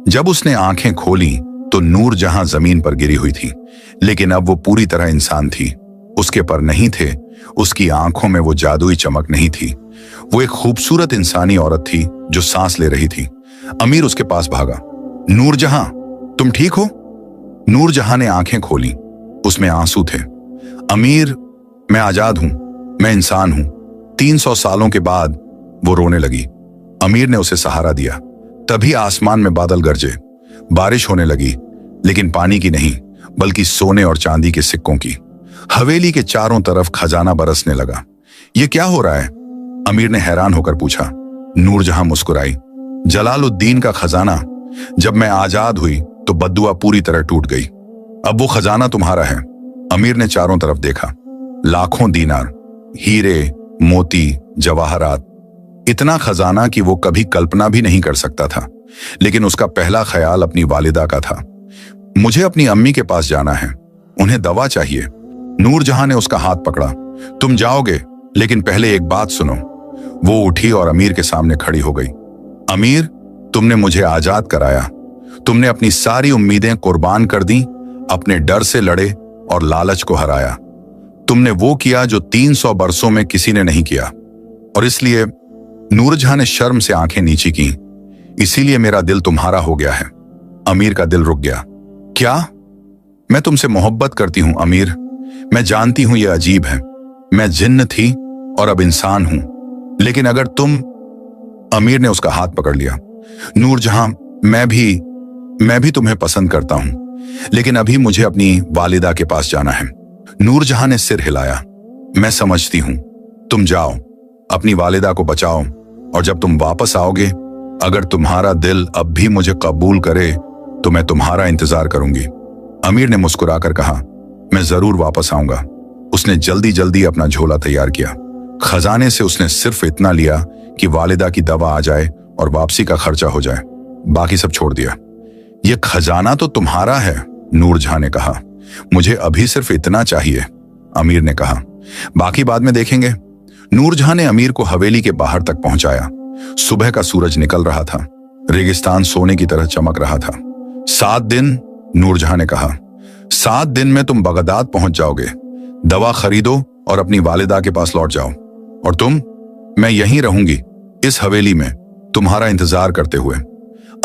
जब उसने आंखें खोली तो नूरजहां जमीन पर गिरी हुई थी, लेकिन अब वो पूरी तरह इंसान थी। उसके पर नहीं थे, उसकी आंखों में वो जादुई चमक नहीं थी। वो एक खूबसूरत इंसानी औरत थी जो सांस ले रही थी। अमीर उसके पास भागा। नूरजहां, तुम ठीक हो? नूरजहां ने आंखें खोली। उसमें आंसू थे। अमीर, मैं आजाद हूं, मैं इंसान हूं। 300 सालों के बाद वो रोने लगी। अमीर ने उसे सहारा दिया। तभी आसमान में बादल गरजे। बारिश होने लगी, लेकिन पानी की नहीं, बल्कि सोने और चांदी के सिक्कों की। हवेली के चारों तरफ खजाना बरसने लगा। ये क्या हो रहा है? अमीर ने हैरान होकर पूछा। नूरजहां मुस्कुराई। जलालुद्दीन का खजाना। जब मैं आजाद हुई तो बद्दुआ पूरी तरह टूट गई। अब वो खजाना तुम्हारा है। अमीर ने चारों तरफ देखा। लाखों दीनार, हीरे, मोती, जवाहरात, इतना खजाना कि वो कभी कल्पना भी नहीं कर सकता था। लेकिन उसका पहला ख्याल अपनी वालिदा का था। मुझे अपनी अम्मी के पास जाना है, उन्हें दवा चाहिए। नूरजहां ने उसका हाथ पकड़ा। तुम जाओगे, लेकिन पहले एक बात सुनो। वो उठी और अमीर के सामने खड़ी हो गई। अमीर, तुमने मुझे आजाद कराया। तुमने अपनी सारी उम्मीदें कुर्बान कर दी, अपने डर से लड़े और लालच को हराया। तुमने वो किया जो 300 बरसों में किसी ने नहीं किया। और इसलिए, नूरजहां ने शर्म से आंखें नीची की, इसीलिए मेरा दिल तुम्हारा हो गया है। अमीर का दिल रुक गया। क्या? मैं तुमसे मोहब्बत करती हूं अमीर। मैं जानती हूं यह अजीब है। मैं जिन्न थी और अब इंसान हूं। लेकिन अगर तुम... अमीर ने उसका हाथ पकड़ लिया। नूरजहां, मैं भी तुम्हें पसंद करता हूं, लेकिन अभी मुझे अपनी वालिदा के पास जाना है। नूरजहां ने सिर हिलाया। मैं समझती हूं। तुम जाओ, अपनी वालिदा को बचाओ, और जब तुम वापस आओगे, अगर तुम्हारा दिल अब भी मुझे कबूल करे तो मैं तुम्हारा इंतजार करूंगी। अमीर ने मुस्कुराकर कहा, मैं जरूर वापस आऊंगा। उसने जल्दी जल्दी अपना झोला तैयार किया। खजाने से उसने सिर्फ इतना लिया कि वालिदा की दवा आ जाए और वापसी का खर्चा हो जाए। बाकी सब छोड़ दिया। यह खजाना तो तुम्हारा है, नूरजहां ने कहा। मुझे अभी सिर्फ इतना चाहिए, अमीर ने कहा। बाकी बाद में देखेंगे। नूरजहां ने अमीर को हवेली के बाहर तक पहुंचाया। सुबह का सूरज निकल रहा था। रेगिस्तान सोने की तरह चमक रहा था। 7 दिन, नूरजहां ने कहा। 7 दिन में तुम बगदाद पहुंच जाओगे। दवा खरीदो और अपनी वालिदा के पास लौट जाओ। और तुम? मैं यहीं रहूंगी, इस हवेली में, तुम्हारा इंतजार करते हुए।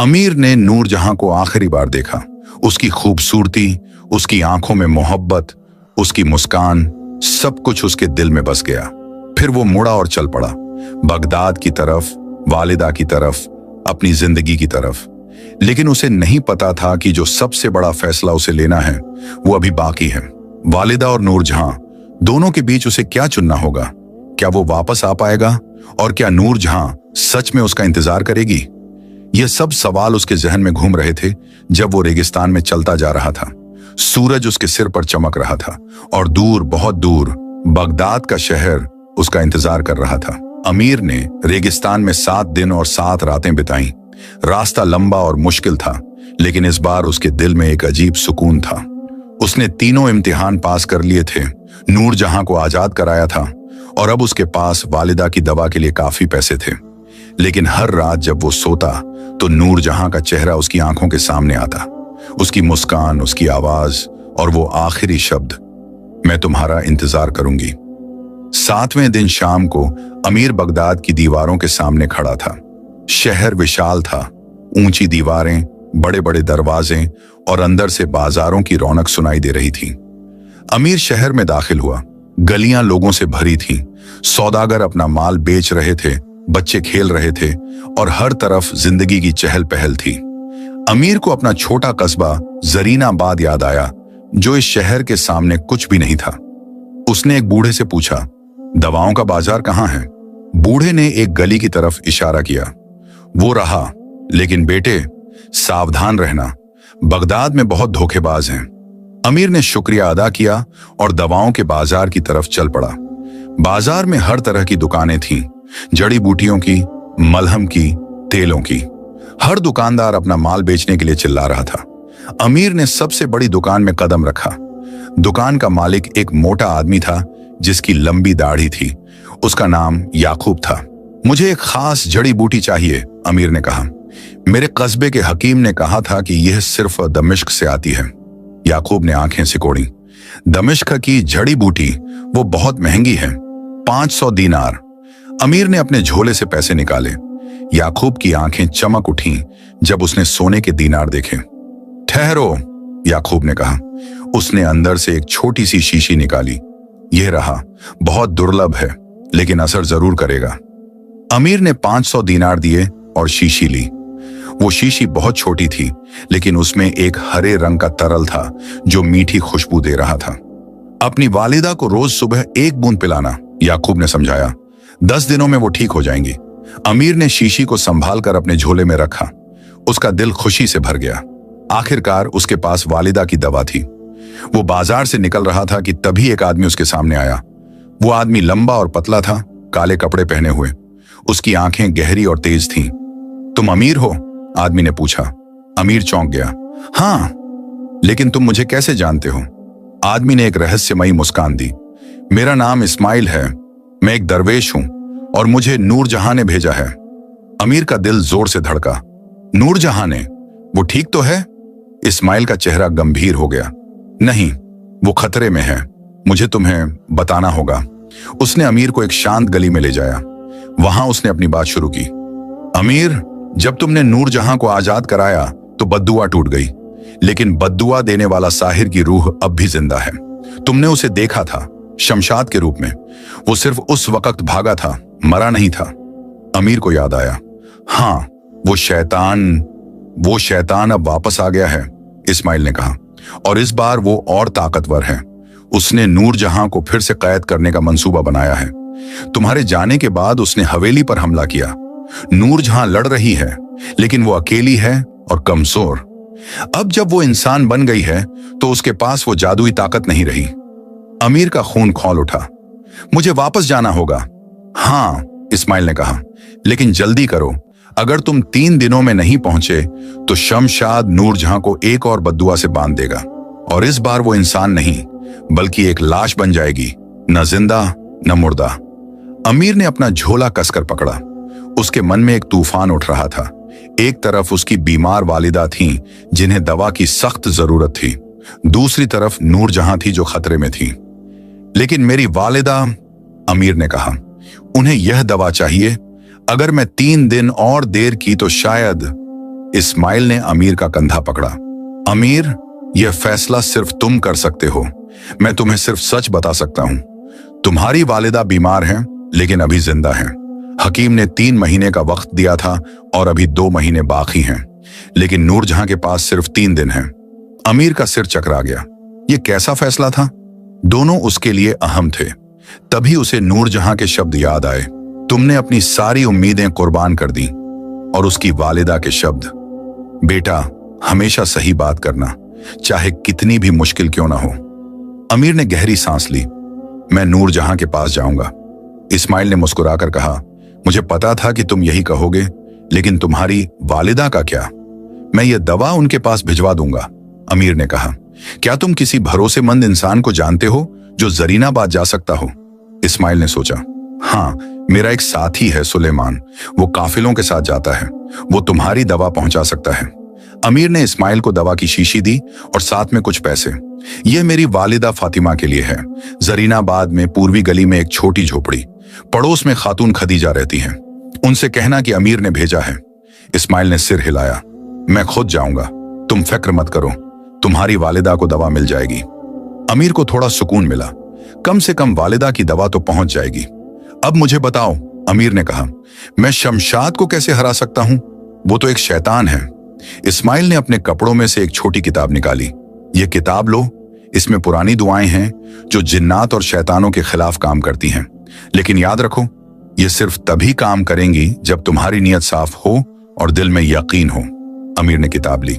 अमीर ने नूरजहां को आखिरी बार देखा। उसकी खूबसूरती, उसकी आंखों में मोहब्बत, उसकी मुस्कान, सब कुछ उसके दिल में बस गया। फिर वो मुड़ा और चल पड़ा, बगदाद की तरफ, वालिदा की तरफ, अपनी जिंदगी की तरफ। लेकिन उसे नहीं पता था कि जो सबसे बड़ा फैसला उसे लेना है वो अभी बाकी है। वालिदा और नूरजहां दोनों के बीच उसे क्या चुनना होगा? क्या वो वापस आ पाएगा और क्या नूरजहां सच में उसका इंतजार करेगी? ये सब सवाल उसके जहन में घूम रहे थे जब वो रेगिस्तान में चलता जा रहा था। सूरज उसके सिर पर चमक रहा था और दूर, बहुत दूर, बगदाद का शहर उसका इंतजार कर रहा था। अमीर ने रेगिस्तान में 7 दिन और 7 रातें बिताई। रास्ता लंबा और मुश्किल था, लेकिन इस बार उसके दिल में एक अजीब सुकून था। उसने तीनों इम्तिहान पास कर लिए थे, नूरजहां को आजाद कराया था और अब उसके पास वालिदा की दवा के लिए काफी पैसे थे। लेकिन हर रात जब वो सोता तो नूरजहां का चेहरा उसकी आंखों के सामने आता, उसकी मुस्कान, उसकी आवाज और वो आखिरी शब्द, मैं तुम्हारा इंतजार करूंगी। 7वें दिन शाम को अमीर बगदाद की दीवारों के सामने खड़ा था। शहर विशाल था, ऊंची दीवारें, बड़े बड़े दरवाजे और अंदर से बाजारों की रौनक सुनाई दे रही थी। अमीर शहर में दाखिल हुआ। गलियां लोगों से भरी थीं, सौदागर अपना माल बेच रहे थे, बच्चे खेल रहे थे और हर तरफ जिंदगी की चहल पहल थी। अमीर को अपना छोटा कस्बा जरीनाबाद याद आया, जो इस शहर के सामने कुछ भी नहीं था। उसने एक बूढ़े से पूछा, दवाओं का बाजार कहाँ है? बूढ़े ने एक गली की तरफ इशारा किया। वो रहा, लेकिन बेटे सावधान रहना, बगदाद में बहुत धोखेबाज हैं। अमीर ने शुक्रिया अदा किया और दवाओं के बाजार की तरफ चल पड़ा। बाजार में हर तरह की दुकानें थीं, जड़ी बूटियों की, मलहम की, तेलों की। हर दुकानदार अपना माल बेचने के लिए चिल्ला रहा था। अमीर ने सबसे बड़ी दुकान में कदम रखा। दुकान का मालिक एक मोटा आदमी था जिसकी लंबी दाढ़ी थी। उसका नाम याकूब था। मुझे एक खास जड़ी बूटी चाहिए, अमीर ने कहा। मेरे कस्बे के हकीम ने कहा था कि यह सिर्फ दमिश्क से आती है। याकूब ने आंखें सिकोड़ी। दमिश्क की जड़ी बूटी, वो बहुत महंगी है, 500 दीनार। अमीर ने अपने झोले से पैसे निकाले। याकूब की आंखें चमक उठीं जब उसने सोने के दीनार देखे। ठहरो, याकूब ने कहा। उसने अंदर से एक छोटी सी शीशी निकाली। यह रहा, बहुत दुर्लभ है, लेकिन असर जरूर करेगा। अमीर ने 500 दीनार दिए और शीशी ली। वो शीशी बहुत छोटी थी, लेकिन उसमें एक हरे रंग का तरल था जो मीठी खुशबू दे रहा था। अपनी वालिदा को रोज सुबह 1 बूंद पिलाना, याकूब ने समझाया। 10 दिनों में वो ठीक हो जाएंगी। अमीर ने शीशी को संभाल कर अपने झोले में रखा। उसका दिल खुशी से भर गया। आखिरकार उसके पास वालिदा की दवा थी। वो बाजार से निकल रहा था कि तभी एक आदमी उसके सामने आया। वो आदमी लंबा और पतला था, काले कपड़े पहने हुए। उसकी आंखें गहरी और तेज थीं। तुम अमीर हो? आदमी ने पूछा। अमीर चौंक गया। हाँ, लेकिन तुम मुझे कैसे जानते हो? आदमी ने एक रहस्यमयी मुस्कान दी। मेरा नाम इस्माइल है, मैं एक दरवेश हूं और मुझे नूरजहां ने भेजा है। अमीर का दिल जोर से धड़का। नूरजहां ने? वो ठीक तो है? इस्माइल का चेहरा गंभीर हो गया। नहीं, वो खतरे में है, मुझे तुम्हें बताना होगा। उसने अमीर को एक शांत गली में ले जाया। वहां उसने अपनी बात शुरू की। अमीर, जब तुमने नूरजहां को आजाद कराया तो बद्दुआ टूट गई, लेकिन बद्दुआ देने वाला साहिर की रूह अब भी जिंदा है। तुमने उसे देखा था, शमशाद के रूप में। वो सिर्फ उस वक्त भागा था, मरा नहीं था। अमीर को याद आया। हाँ, वो शैतान अब वापस आ गया है, इस्माइल ने कहा, और इस बार वो और ताकतवर है। उसने नूरजहां को फिर से कैद करने का मंसूबा बनाया है। तुम्हारे जाने के बाद उसने हवेली पर हमला किया। नूरजहां लड़ रही है, लेकिन वो अकेली है और कमजोर। अब जब वो इंसान बन गई है तो उसके पास वो जादुई ताकत नहीं रही। अमीर का खून खौल उठा। मुझे वापस जाना होगा। हाँ, इस्माइल ने कहा, लेकिन जल्दी करो। अगर तुम 3 दिनों में नहीं पहुंचे तो शमशाद नूरजहां को एक और बद्दुआ से बांध देगा, और इस बार वो इंसान नहीं बल्कि एक लाश बन जाएगी, न जिंदा न मुर्दा। अमीर ने अपना झोला कसकर पकड़ा। उसके मन में एक तूफान उठ रहा था। एक तरफ उसकी बीमार वालिदा थीं, जिन्हें दवा की सख्त जरूरत थी। दूसरी तरफ नूरजहां थी जो खतरे में थी। लेकिन मेरी वालिदा, अमीर ने कहा, उन्हें यह दवा चाहिए। अगर मैं 3 दिन और देर की तो शायद। इस्माइल ने अमीर का कंधा पकड़ा। अमीर, यह फैसला सिर्फ तुम कर सकते हो। मैं तुम्हें सिर्फ सच बता सकता हूं। तुम्हारी वालिदा बीमार हैं, लेकिन अभी जिंदा हैं। हकीम ने 3 महीने का वक्त दिया था और अभी 2 महीने बाकी हैं। लेकिन नूरजहां के पास सिर्फ 3 दिन हैं। अमीर का सिर चकरा गया। ये कैसा फैसला था? दोनों उसके लिए अहम थे। तभी उसे नूरजहां के शब्द याद आए, तुमने अपनी सारी उम्मीदें कुर्बान कर दी। और उसकी वालिदा के शब्द, बेटा हमेशा सही बात करना, चाहे कितनी भी मुश्किल क्यों ना हो। अमीर ने गहरी सांस ली। मैं नूरजहां के पास जाऊंगा। इस्माइल ने मुस्कुराकर कहा, मुझे पता था कि तुम यही कहोगे, लेकिन तुम्हारी वालिदा का क्या? मैं ये दवा उनके पास भिजवा दूंगा। अमीर ने कहा, क्या तुम किसी भरोसेमंद इंसान को जानते हो जो जरीनाबाद जा सकता हो? इस्माइल ने सोचा, हाँ, मेरा एक साथी है सुलेमान, वो काफिलों के साथ जाता है, वो तुम्हारी दवा पहुंचा सकता है। अमीर ने इस्माइल को दवा की शीशी दी और साथ में कुछ पैसे। यह मेरी वालिदा फातिमा के लिए है। जरीनाबाद में पूर्वी गली में एक छोटी झोपड़ी, पड़ोस में खातून खदीजा रहती हैं। उनसे कहना कि अमीर ने भेजा है। इस्माइल ने सिर हिलाया। मैं खुद जाऊंगा, तुम फिक्र मत करो, तुम्हारी वालिदा को दवा मिल जाएगी। अमीर को थोड़ा सुकून मिला। कम से कम वालिदा की दवा तो पहुंच जाएगी। अब मुझे बताओ, अमीर ने कहा, मैं शमशाद को कैसे हरा सकता हूं? वो तो एक शैतान है। इस्माइल ने अपने कपड़ों में से एक छोटी किताब निकाली। ये किताब लो, इसमें पुरानी दुआएं हैं जो जिन्नात और शैतानों के खिलाफ काम करती हैं। लेकिन याद रखो, ये सिर्फ तभी काम करेंगी जब तुम्हारी नीयत साफ हो और दिल में यकीन हो। अमीर ने किताब ली।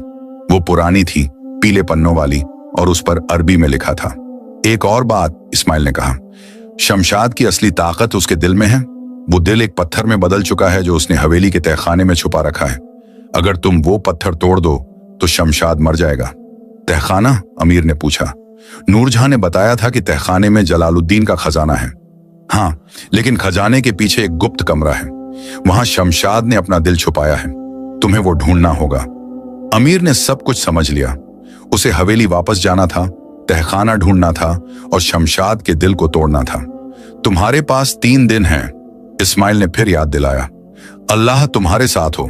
वो पुरानी थी, पीले पन्नों वाली, और उस पर अरबी में लिखा था। एक और बात, इस्माइल ने कहा, शमशाद की असली ताकत उसके दिल में है। वो दिल एक पत्थर में बदल चुका है जो उसने हवेली के तहखाने में छुपा रखा है। अगर तुम वो पत्थर तोड़ दो तो शमशाद मर जाएगा। तहखाना? अमीर ने पूछा। नूरजहां ने बताया था कि तहखाने में जलालुद्दीन का खजाना है। हाँ, लेकिन खजाने के पीछे एक गुप्त कमरा है, वहां शमशाद ने अपना दिल छुपाया है। तुम्हें वो ढूंढना होगा। अमीर ने सब कुछ समझ लिया। उसे हवेली वापस जाना था, तहखाना ढूंढना था और शमशाद के दिल को तोड़ना था। तुम्हारे पास 3 दिन हैं, इस्माइल ने फिर याद दिलाया। अल्लाह तुम्हारे साथ हो।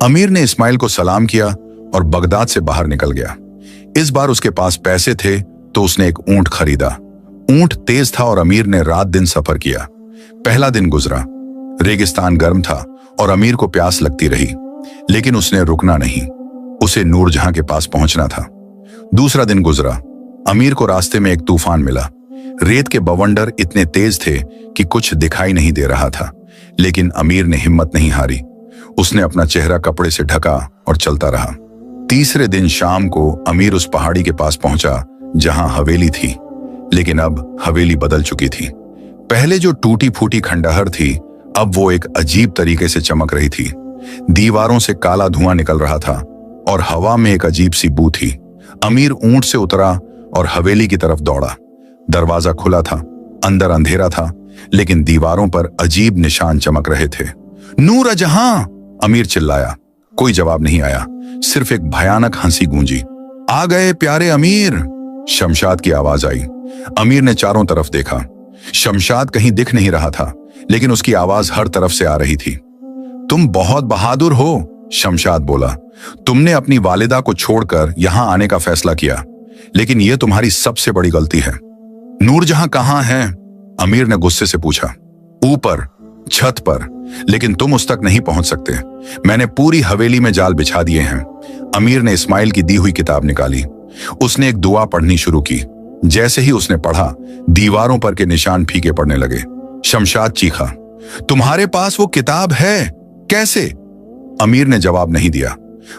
अमीर ने इस्माइल को सलाम किया और बगदाद से बाहर निकल गया। इस बार उसके पास पैसे थे तो उसने एक ऊंट खरीदा। ऊंट तेज था और अमीर ने रात दिन सफर किया। पहला दिन गुजरा। रेगिस्तान गर्म था और अमीर को प्यास लगती रही, लेकिन उसने रुकना नहीं। उसे नूरजहां के पास पहुंचना था। दूसरा दिन गुजरा। अमीर को रास्ते में एक तूफान मिला। रेत के बवंडर इतने तेज थे कि कुछ दिखाई नहीं दे रहा था, लेकिन अमीर ने हिम्मत नहीं हारी। उसने अपना चेहरा कपड़े से ढका और चलता रहा। तीसरे दिन शाम को अमीर उस पहाड़ी के पास पहुंचा जहां हवेली थी, लेकिन अब हवेली बदल चुकी थी। पहले जो टूटी फूटी खंडहर थी, अब वो एक अजीब तरीके से चमक रही थी। दीवारों से काला धुआं निकल रहा था और हवा में एक अजीब सी बू थी। अमीर ऊंट से उतरा और हवेली की तरफ दौड़ा। दरवाजा खुला था, अंदर अंधेरा था, लेकिन दीवारों पर अजीब निशान चमक रहे थे। नूरजहां! अमीर चिल्लाया। कोई जवाब नहीं आया, सिर्फ एक भयानक हंसी गूंजी। आ गए प्यारे अमीर! शमशाद की आवाज आई। अमीर ने चारों तरफ देखा। शमशाद कहीं दिख नहीं रहा था, लेकिन उसकी आवाज हर तरफ से आ रही थी। तुम बहुत बहादुर हो, शमशाद बोला। तुमने अपनी वालिदा को छोड़कर यहां आने का फैसला किया, लेकिन यह तुम्हारी सबसे बड़ी गलती है। नूरजहां कहां है? अमीर ने गुस्से से पूछा। ऊपर, छत पर, लेकिन तुम उस तक नहीं पहुंच सकते। मैंने पूरी हवेली में जाल बिछा दिए हैं। अमीर ने इस्माइल की दी हुई किताब निकाली। उसने एक दुआ पढ़नी शुरू की। जैसे ही उसने पढ़ा, दीवारों पर के निशान फीके पड़ने लगे। शमशाद चीखा, तुम्हारे पास वो किताब है? कैसे? अमीर ने जवाब नहीं दिया।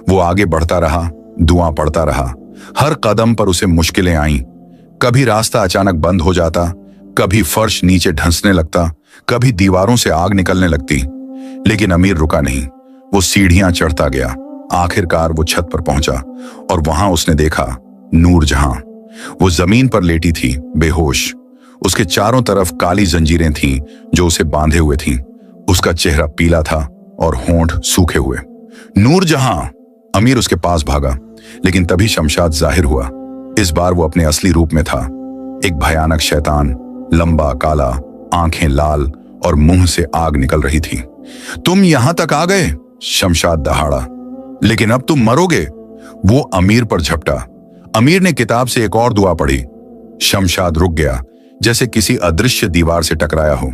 वो आगे बढ़ता रहा, दुआ पढ़ता रहा। हर कदम पर उसे मुश्किलें आईं। कभी रास्ता अचानक बंद हो जाता, कभी फर्श नीचे ढंसने लगता, कभी दीवारों से आग निकलने लगती, लेकिन अमीर रुका नहीं। वो सीढ़ियां चढ़ता गया। आखिरकार वो छत पर पहुंचा और वहां उसने देखा नूरजहां। वो जमीन पर लेटी थी, बेहोश। उसके चारों तरफ काली जंजीरें थीं जो उसे बांधे हुए थीं। उसका चेहरा पीला था और होंठ सूखे हुए। नूरजहां! अमीर उसके पास भागा, लेकिन तभी शमशाद जाहिर हुआ। इस बार वो अपने असली रूप में था, एक भयानक शैतान, लंबा, काला, आंखें लाल और मुंह से आग निकल रही थी। तुम यहां तक आ गए? शमशाद दहाड़ा। लेकिन अब तुम मरोगे। वो अमीर पर झपटा। अमीर ने किताब से एक और दुआ पढ़ी। शमशाद रुक गया, जैसे किसी अदृश्य दीवार से टकराया हो।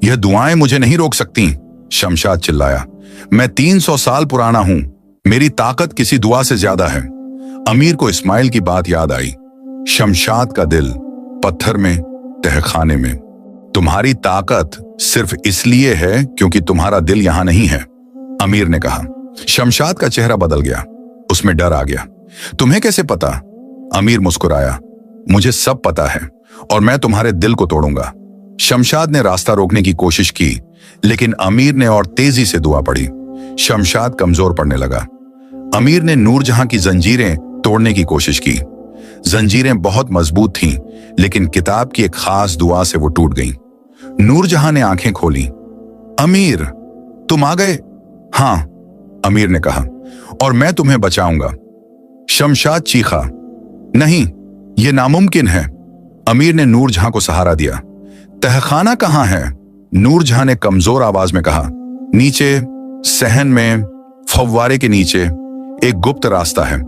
यह दुआएं मुझे नहीं रोक सकती, शमशाद चिल्लाया। मैं 300 साल पुराना हूं। मेरी ताकत किसी दुआ से ज्यादा है। अमीर को इस्माइल की बात याद आई। शमशाद का दिल पत्थर में, तहखाने में। तुम्हारी ताकत सिर्फ इसलिए है क्योंकि तुम्हारा दिल यहां नहीं है, अमीर ने कहा। शमशाद का चेहरा बदल गया, उसमें डर आ गया। तुम्हें कैसे पता? अमीर मुस्कुराया। मुझे सब पता है और मैं तुम्हारे दिल को तोड़ूंगा। शमशाद ने रास्ता रोकने की कोशिश की, लेकिन अमीर ने और तेजी से दुआ पड़ी। शमशाद कमजोर पड़ने लगा। अमीर ने नूरजहां की जंजीरें तोड़ने की कोशिश की। जंजीरें बहुत मजबूत थीं, लेकिन किताब की एक खास दुआ से वो टूट गईं। नूरजहां ने आंखें खोली। अमीर, तुम आ गए? हां, अमीर ने कहा, और मैं तुम्हें बचाऊंगा। शमशाद चीखा, नहीं, यह नामुमकिन है। अमीर ने नूरजहां को सहारा दिया। तहखाना कहां है? नूरजहां ने कमजोर आवाज में कहा, नीचे, सहन में, फव्वारे के नीचे एक गुप्त रास्ता है।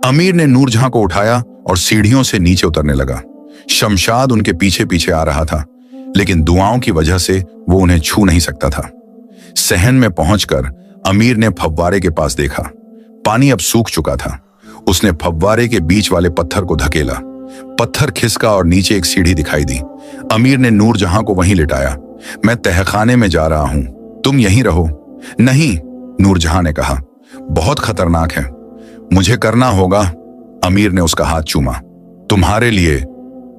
अमीर ने नूरजहां को उठाया और सीढ़ियों से नीचे उतरने लगा। शमशाद उनके पीछे पीछे आ रहा था, लेकिन दुआओं की वजह से वो उन्हें छू नहीं सकता था। सहन में पहुंचकर अमीर ने फव्वारे के पास देखा। पानी अब सूख चुका था। उसने फव्वारे के बीच वाले पत्थर को धकेला। पत्थर खिसका और नीचे एक सीढ़ी दिखाई दी। अमीर ने नूरजहां को वहीं लिटाया। मैं तहखाने में जा रहा हूं, तुम यहीं रहो। नहीं, नूरजहां ने कहा, बहुत खतरनाक है। मुझे करना होगा। अमीर ने उसका हाथ चूमा। तुम्हारे लिए।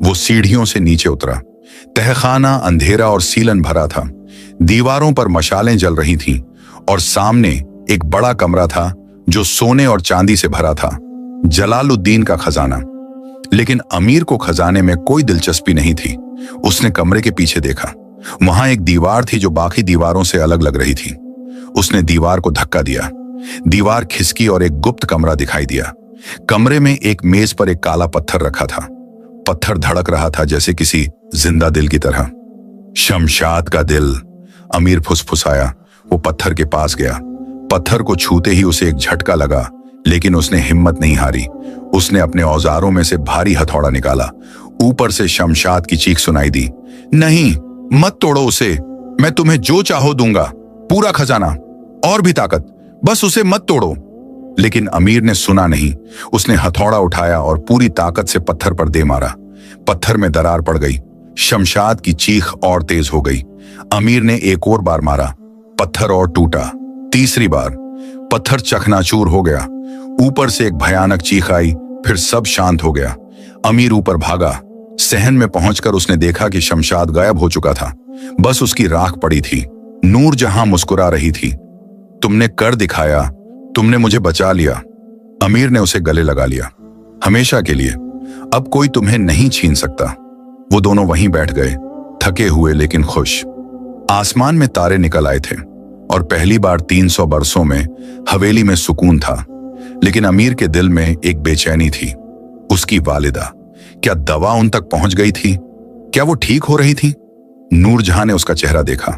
वो सीढ़ियों से नीचे उतरा। तहखाना अंधेरा और सीलन भरा था। दीवारों पर मशालें जल रही थीं और सामने एक बड़ा कमरा था जो सोने और चांदी से भरा था, जलालुद्दीन का खजाना। लेकिन अमीर को खजाने में कोई दिलचस्पी नहीं थी। उसने कमरे के पीछे देखा। वहां एक दीवार थी जो बाकी दीवारों से अलग लग रही थी। उसने दीवार को धक्का दिया। दीवार खिसकी और एक गुप्त कमरा दिखाई दिया। कमरे में एक मेज पर एक काला पत्थर रखा था। पत्थर धड़क रहा था जैसे किसी जिंदा दिल की तरह। शमशाद का दिल, अमीर फुसफुसाया। वो पत्थर के पास गया। पत्थर को छूते ही उसे एक झटका लगा, लेकिन उसने हिम्मत नहीं हारी। उसने अपने औजारों में से भारी हथौड़ा निकाला। ऊपर से शमशाद की चीख सुनाई दी, नहीं, मत तोड़ो उसे। मैं तुम्हें जो चाहो दूंगा, पूरा खजाना और भी ताकत, बस उसे मत तोड़ो। लेकिन अमीर ने सुना नहीं। उसने हथौड़ा उठाया और पूरी ताकत से पत्थर पर दे मारा। पत्थर में दरार पड़ गई। शमशाद की चीख और तेज हो गई। अमीर ने एक और बार मारा। पत्थर और टूटा। तीसरी बार पत्थर चकनाचूर हो गया। ऊपर से एक भयानक चीख आई। फिर सब शांत हो गया। अमीर ऊपर भागा। सहन में पहुंचकर उसने देखा कि शमशाद गायब हो चुका था। बस उसकी राख पड़ी थी। नूरजहां मुस्कुरा रही थी। तुमने कर दिखाया, तुमने मुझे बचा लिया। अमीर ने उसे गले लगा लिया। हमेशा के लिए। अब कोई तुम्हें नहीं छीन सकता। वो दोनों वहीं बैठ गए, थके हुए लेकिन खुश। आसमान में तारे निकल आए थे और पहली बार 300 बरसों में हवेली में सुकून था। लेकिन अमीर के दिल में एक बेचैनी थी। उसकी वालिदा, क्या दवा उन तक पहुंच गई थी? क्या वो ठीक हो रही थी? नूरजहां ने उसका चेहरा देखा।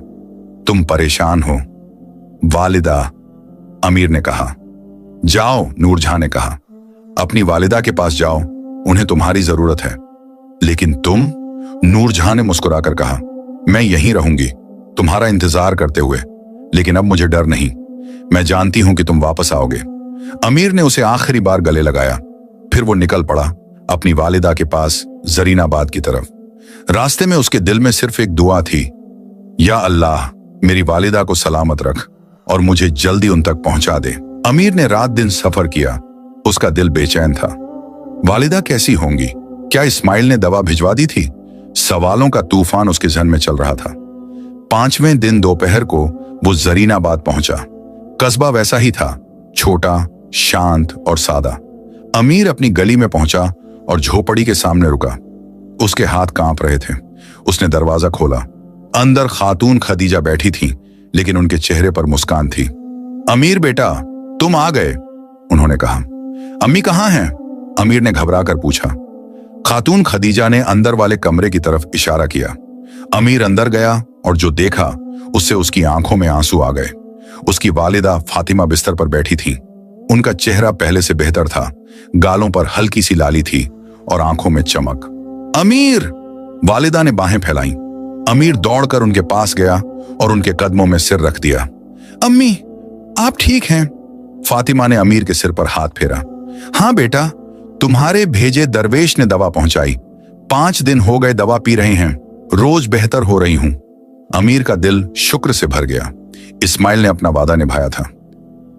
तुम परेशान हो, वालिदा, अमीर ने कहा। जाओ, नूरजहां ने कहा, अपनी वालिदा के पास जाओ, उन्हें तुम्हारी जरूरत है। लेकिन तुम? नूरजहां ने मुस्कुराकर कहा, मैं यहीं रहूंगी, तुम्हारा इंतजार करते हुए। लेकिन अब मुझे डर नहीं, मैं जानती हूं कि तुम वापस आओगे। अमीर ने उसे आखिरी बार गले लगाया। फिर वो निकल पड़ा अपनी वालिदा के पास, जरीनाबाद की तरफ। रास्ते में उसके दिल में सिर्फ एक दुआ थी, या अल्लाह, मेरी वालिदा को सलामत रख और मुझे जल्दी उन तक पहुंचा दे। अमीर ने रात दिन सफर किया। उसका दिल बेचैन था। वालिदा कैसी होंगी? क्या इस्माइल ने दवा भिजवा दी थी? सवालों का तूफान उसके जहन में चल रहा था। 5वें दिन दोपहर को वो जरीनाबाद पहुंचा। कस्बा वैसा ही था, छोटा, शांत और सादा। अमीर अपनी गली में पहुंचा और झोपड़ी के सामने रुका। उसके हाथ कांप रहे थे। उसने दरवाजा खोला। अंदर खातून खदीजा बैठी थी, लेकिन उनके चेहरे पर मुस्कान थी। अमीर बेटा, तुम आ गए, उन्होंने कहा। अम्मी कहाँ हैं? अमीर ने घबराकर पूछा। खातून खदीजा ने अंदर वाले कमरे की तरफ इशारा किया। अमीर अंदर गया और जो देखा उससे उसकी आंखों में आंसू आ गए। उसकी वालिदा फातिमा बिस्तर पर बैठी थी। उनका चेहरा पहले से बेहतर था। गालों पर हल्की सी लाली थी और आंखों में चमक। अमीर! वालिदा ने बाहें फैलाई। अमीर दौड़कर उनके पास गया और उनके कदमों में सिर रख दिया। अम्मी, आप ठीक हैं? फातिमा ने अमीर के सिर पर हाथ फेरा। हाँ बेटा, तुम्हारे भेजे दरवेश ने दवा पहुंचाई। 5 दिन हो गए दवा पी रहे हैं, रोज बेहतर हो रही हूं। अमीर का दिल शुक्र से भर गया। इस्माइल ने अपना वादा निभाया था।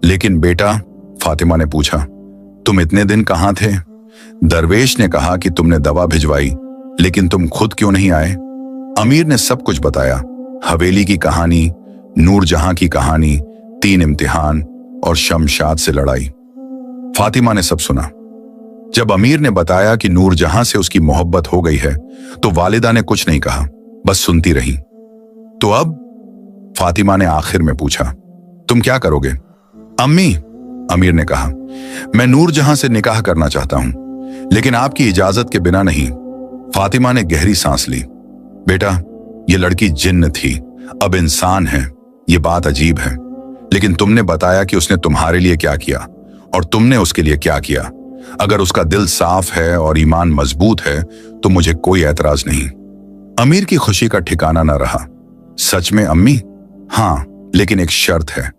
लेकिन बेटा, फातिमा ने पूछा, तुम इतने दिन कहां थे? दरवेश ने कहा कि तुमने दवा भिजवाई, लेकिन तुम खुद क्यों नहीं आए? अमीर ने सब कुछ बताया, हवेली की कहानी, नूरजहां की कहानी, 3 इम्तिहान और शमशाद से लड़ाई। फातिमा ने सब सुना। जब अमीर ने बताया कि नूरजहां से उसकी मोहब्बत हो गई है, तो वालिदा ने कुछ नहीं कहा, बस सुनती रही। तो अब? फातिमा ने आखिर में पूछा, तुम क्या करोगे? अम्मी, अमीर ने कहा, मैं नूरजहां से निकाह करना चाहता हूं, लेकिन आपकी इजाजत के बिना नहीं। फातिमा ने गहरी सांस ली। बेटा, ये लड़की जिन्न थी, अब इंसान है, ये बात अजीब है। लेकिन तुमने बताया कि उसने तुम्हारे लिए क्या किया और तुमने उसके लिए क्या किया। अगर उसका दिल साफ है और ईमान मजबूत है तो मुझे कोई एतराज नहीं। अमीर की खुशी का ठिकाना न रहा। सच में अम्मी? हाँ, लेकिन एक शर्त है।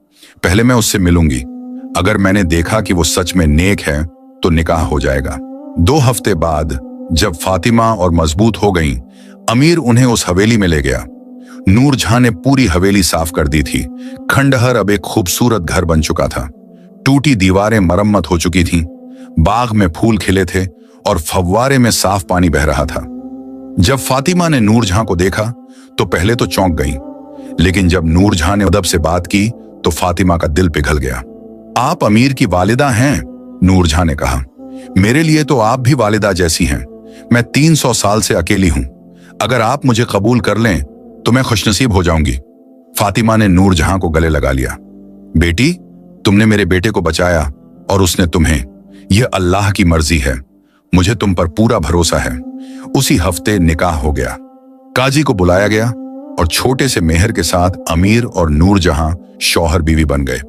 पहले मैं उससे मिलूंगी। अगर मैंने देखा कि वो सच में नेक है तो निकाह हो जाएगा। 2 हफ्ते बाद जब फातिमा और मजबूत हो गईं, अमीर उन्हें उस हवेली में ले गया। नूरजहां ने पूरी हवेली साफ कर दी थी। खंडहर अब एक खूबसूरत घर बन चुका था। टूटी दीवारें मरम्मत हो चुकी थीं। बाग में फूल खिले थे और फव्वारे में साफ पानी बह रहा था। जब फातिमा ने नूरजहां को देखा तो पहले तो चौंक गई, लेकिन जब नूरजहां ने अदब से बात की तो फातिमा का दिल पिघल गया। आप अमीर की वालिदा हैं? नूरजहां ने कहा। मेरे लिए तो आप भी वालिदा जैसी हैं। मैं 300 साल से अकेली हूं। अगर आप मुझे कबूल कर लें तो मैं खुशनसीब हो जाऊंगी। फातिमा ने नूरजहां को गले लगा लिया। बेटी, तुमने मेरे बेटे को बचाया और उसने तुम्हें। यह अल्लाह की मर्जी है। मुझे तुम पर पूरा भरोसा है। उसी हफ्ते निकाह हो गया। काजी को बुलाया गया और छोटे से मेहर के साथ अमीर और नूरजहां शौहर बीवी बन गए।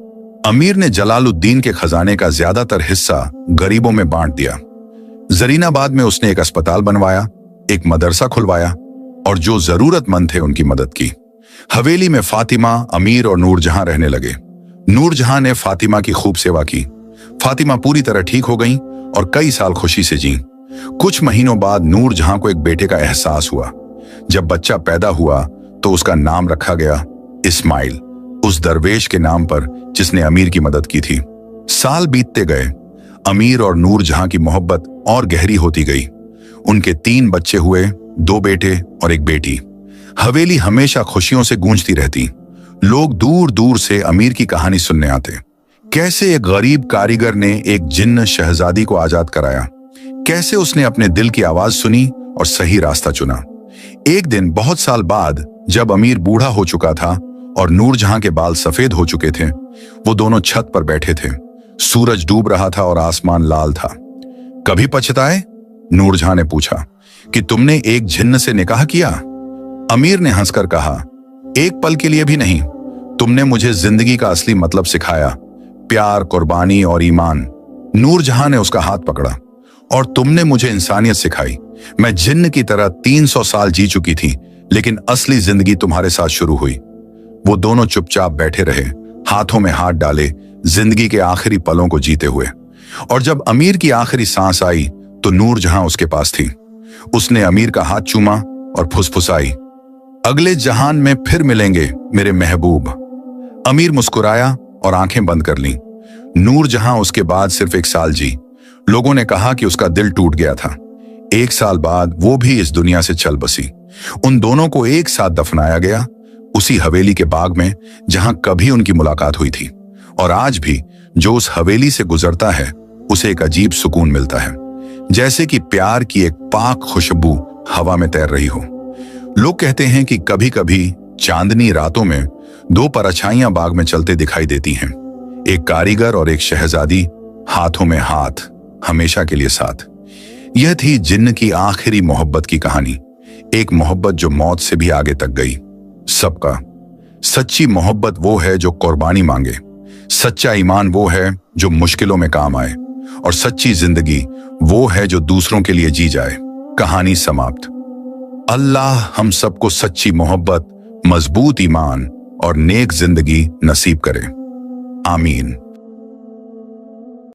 अमीर ने जलालुद्दीन के खजाने का ज्यादातर हिस्सा गरीबों में बांट दिया। जरीनाबाद में उसने एक अस्पताल बनवाया, एक मदरसा खुलवाया और जो जरूरतमंद थे उनकी मदद की। हवेली में फातिमा, अमीर और नूरजहां रहने लगे। नूरजहां ने फातिमा की खूब सेवा की। फातिमा पूरी तरह ठीक हो गईं और कई साल खुशी से जीं। कुछ महीनों बाद नूरजहां को एक बेटे का एहसास हुआ। जब बच्चा पैदा हुआ तो उसका नाम रखा गया इस्माइल, उस दरवेश के नाम पर जिसने अमीर की मदद की थी। साल बीतते गए। अमीर और नूरजहां की मोहब्बत और गहरी होती गई। उनके 3 बच्चे हुए, 2 बेटे और एक बेटी। हवेली हमेशा खुशियों से गूंजती रहती। लोग दूर दूर से अमीर की कहानी सुनने आते। कैसे एक गरीब कारीगर ने एक जिन्न शहजादी को आजाद कराया, कैसे उसने अपने दिल की आवाज सुनी और सही रास्ता चुना। एक दिन बहुत साल बाद जब अमीर बूढ़ा हो चुका था और नूरजहां के बाल सफेद हो चुके थे, वो दोनों छत पर बैठे थे। सूरज डूब रहा था और आसमान लाल था। कभी पछताए? नूरजहां ने पूछा कि तुमने एक जिन्न से निकाह किया? अमीर ने हंसकर कहा, एक पल के लिए भी नहीं। तुमने मुझे जिंदगी का असली मतलब सिखाया, प्यार, कुर्बानी और ईमान। नूरजहां ने उसका हाथ पकड़ा। और तुमने मुझे इंसानियत सिखाई। मैं जिन्न की तरह 300 साल जी चुकी थी, लेकिन असली जिंदगी तुम्हारे साथ शुरू हुई। वो दोनों चुपचाप बैठे रहे, हाथों में हाथ डाले, जिंदगी के आखिरी पलों को जीते हुए। और जब अमीर की आखिरी सांस आई तो नूरजहां उसके पास थी। उसने अमीर का हाथ चूमा और फुसफुसाई, अगले जहान में फिर मिलेंगे मेरे महबूब। अमीर मुस्कुराया और आंखें बंद कर लीं। नूरजहां उसके बाद सिर्फ 1 साल जी। लोगों ने कहा कि उसका दिल टूट गया था। 1 साल बाद वो भी इस दुनिया से चल बसी। उन दोनों को एक साथ दफनाया गया, उसी हवेली के बाग में जहां कभी उनकी मुलाकात हुई थी। और आज भी जो उस हवेली से गुजरता है उसे एक अजीब सुकून मिलता है, जैसे कि प्यार की एक पाक खुशबू हवा में तैर रही हो। लोग कहते हैं कि कभी कभी चांदनी रातों में 2 परछाइयां बाग में चलते दिखाई देती हैं, एक कारीगर और एक शहजादी, हाथों में हाथ, हमेशा के लिए साथ। यह थी जिन्न की आखिरी मोहब्बत की कहानी, एक मोहब्बत जो मौत से भी आगे तक गई। सबका सच्ची मोहब्बत वो है जो कुर्बानी मांगे, सच्चा ईमान वो है जो मुश्किलों में काम आए, और सच्ची जिंदगी वो है जो दूसरों के लिए जी जाए। कहानी समाप्त। अल्लाह हम सबको सच्ची मोहब्बत, मजबूत ईमान और नेक जिंदगी नसीब करे। आमीन।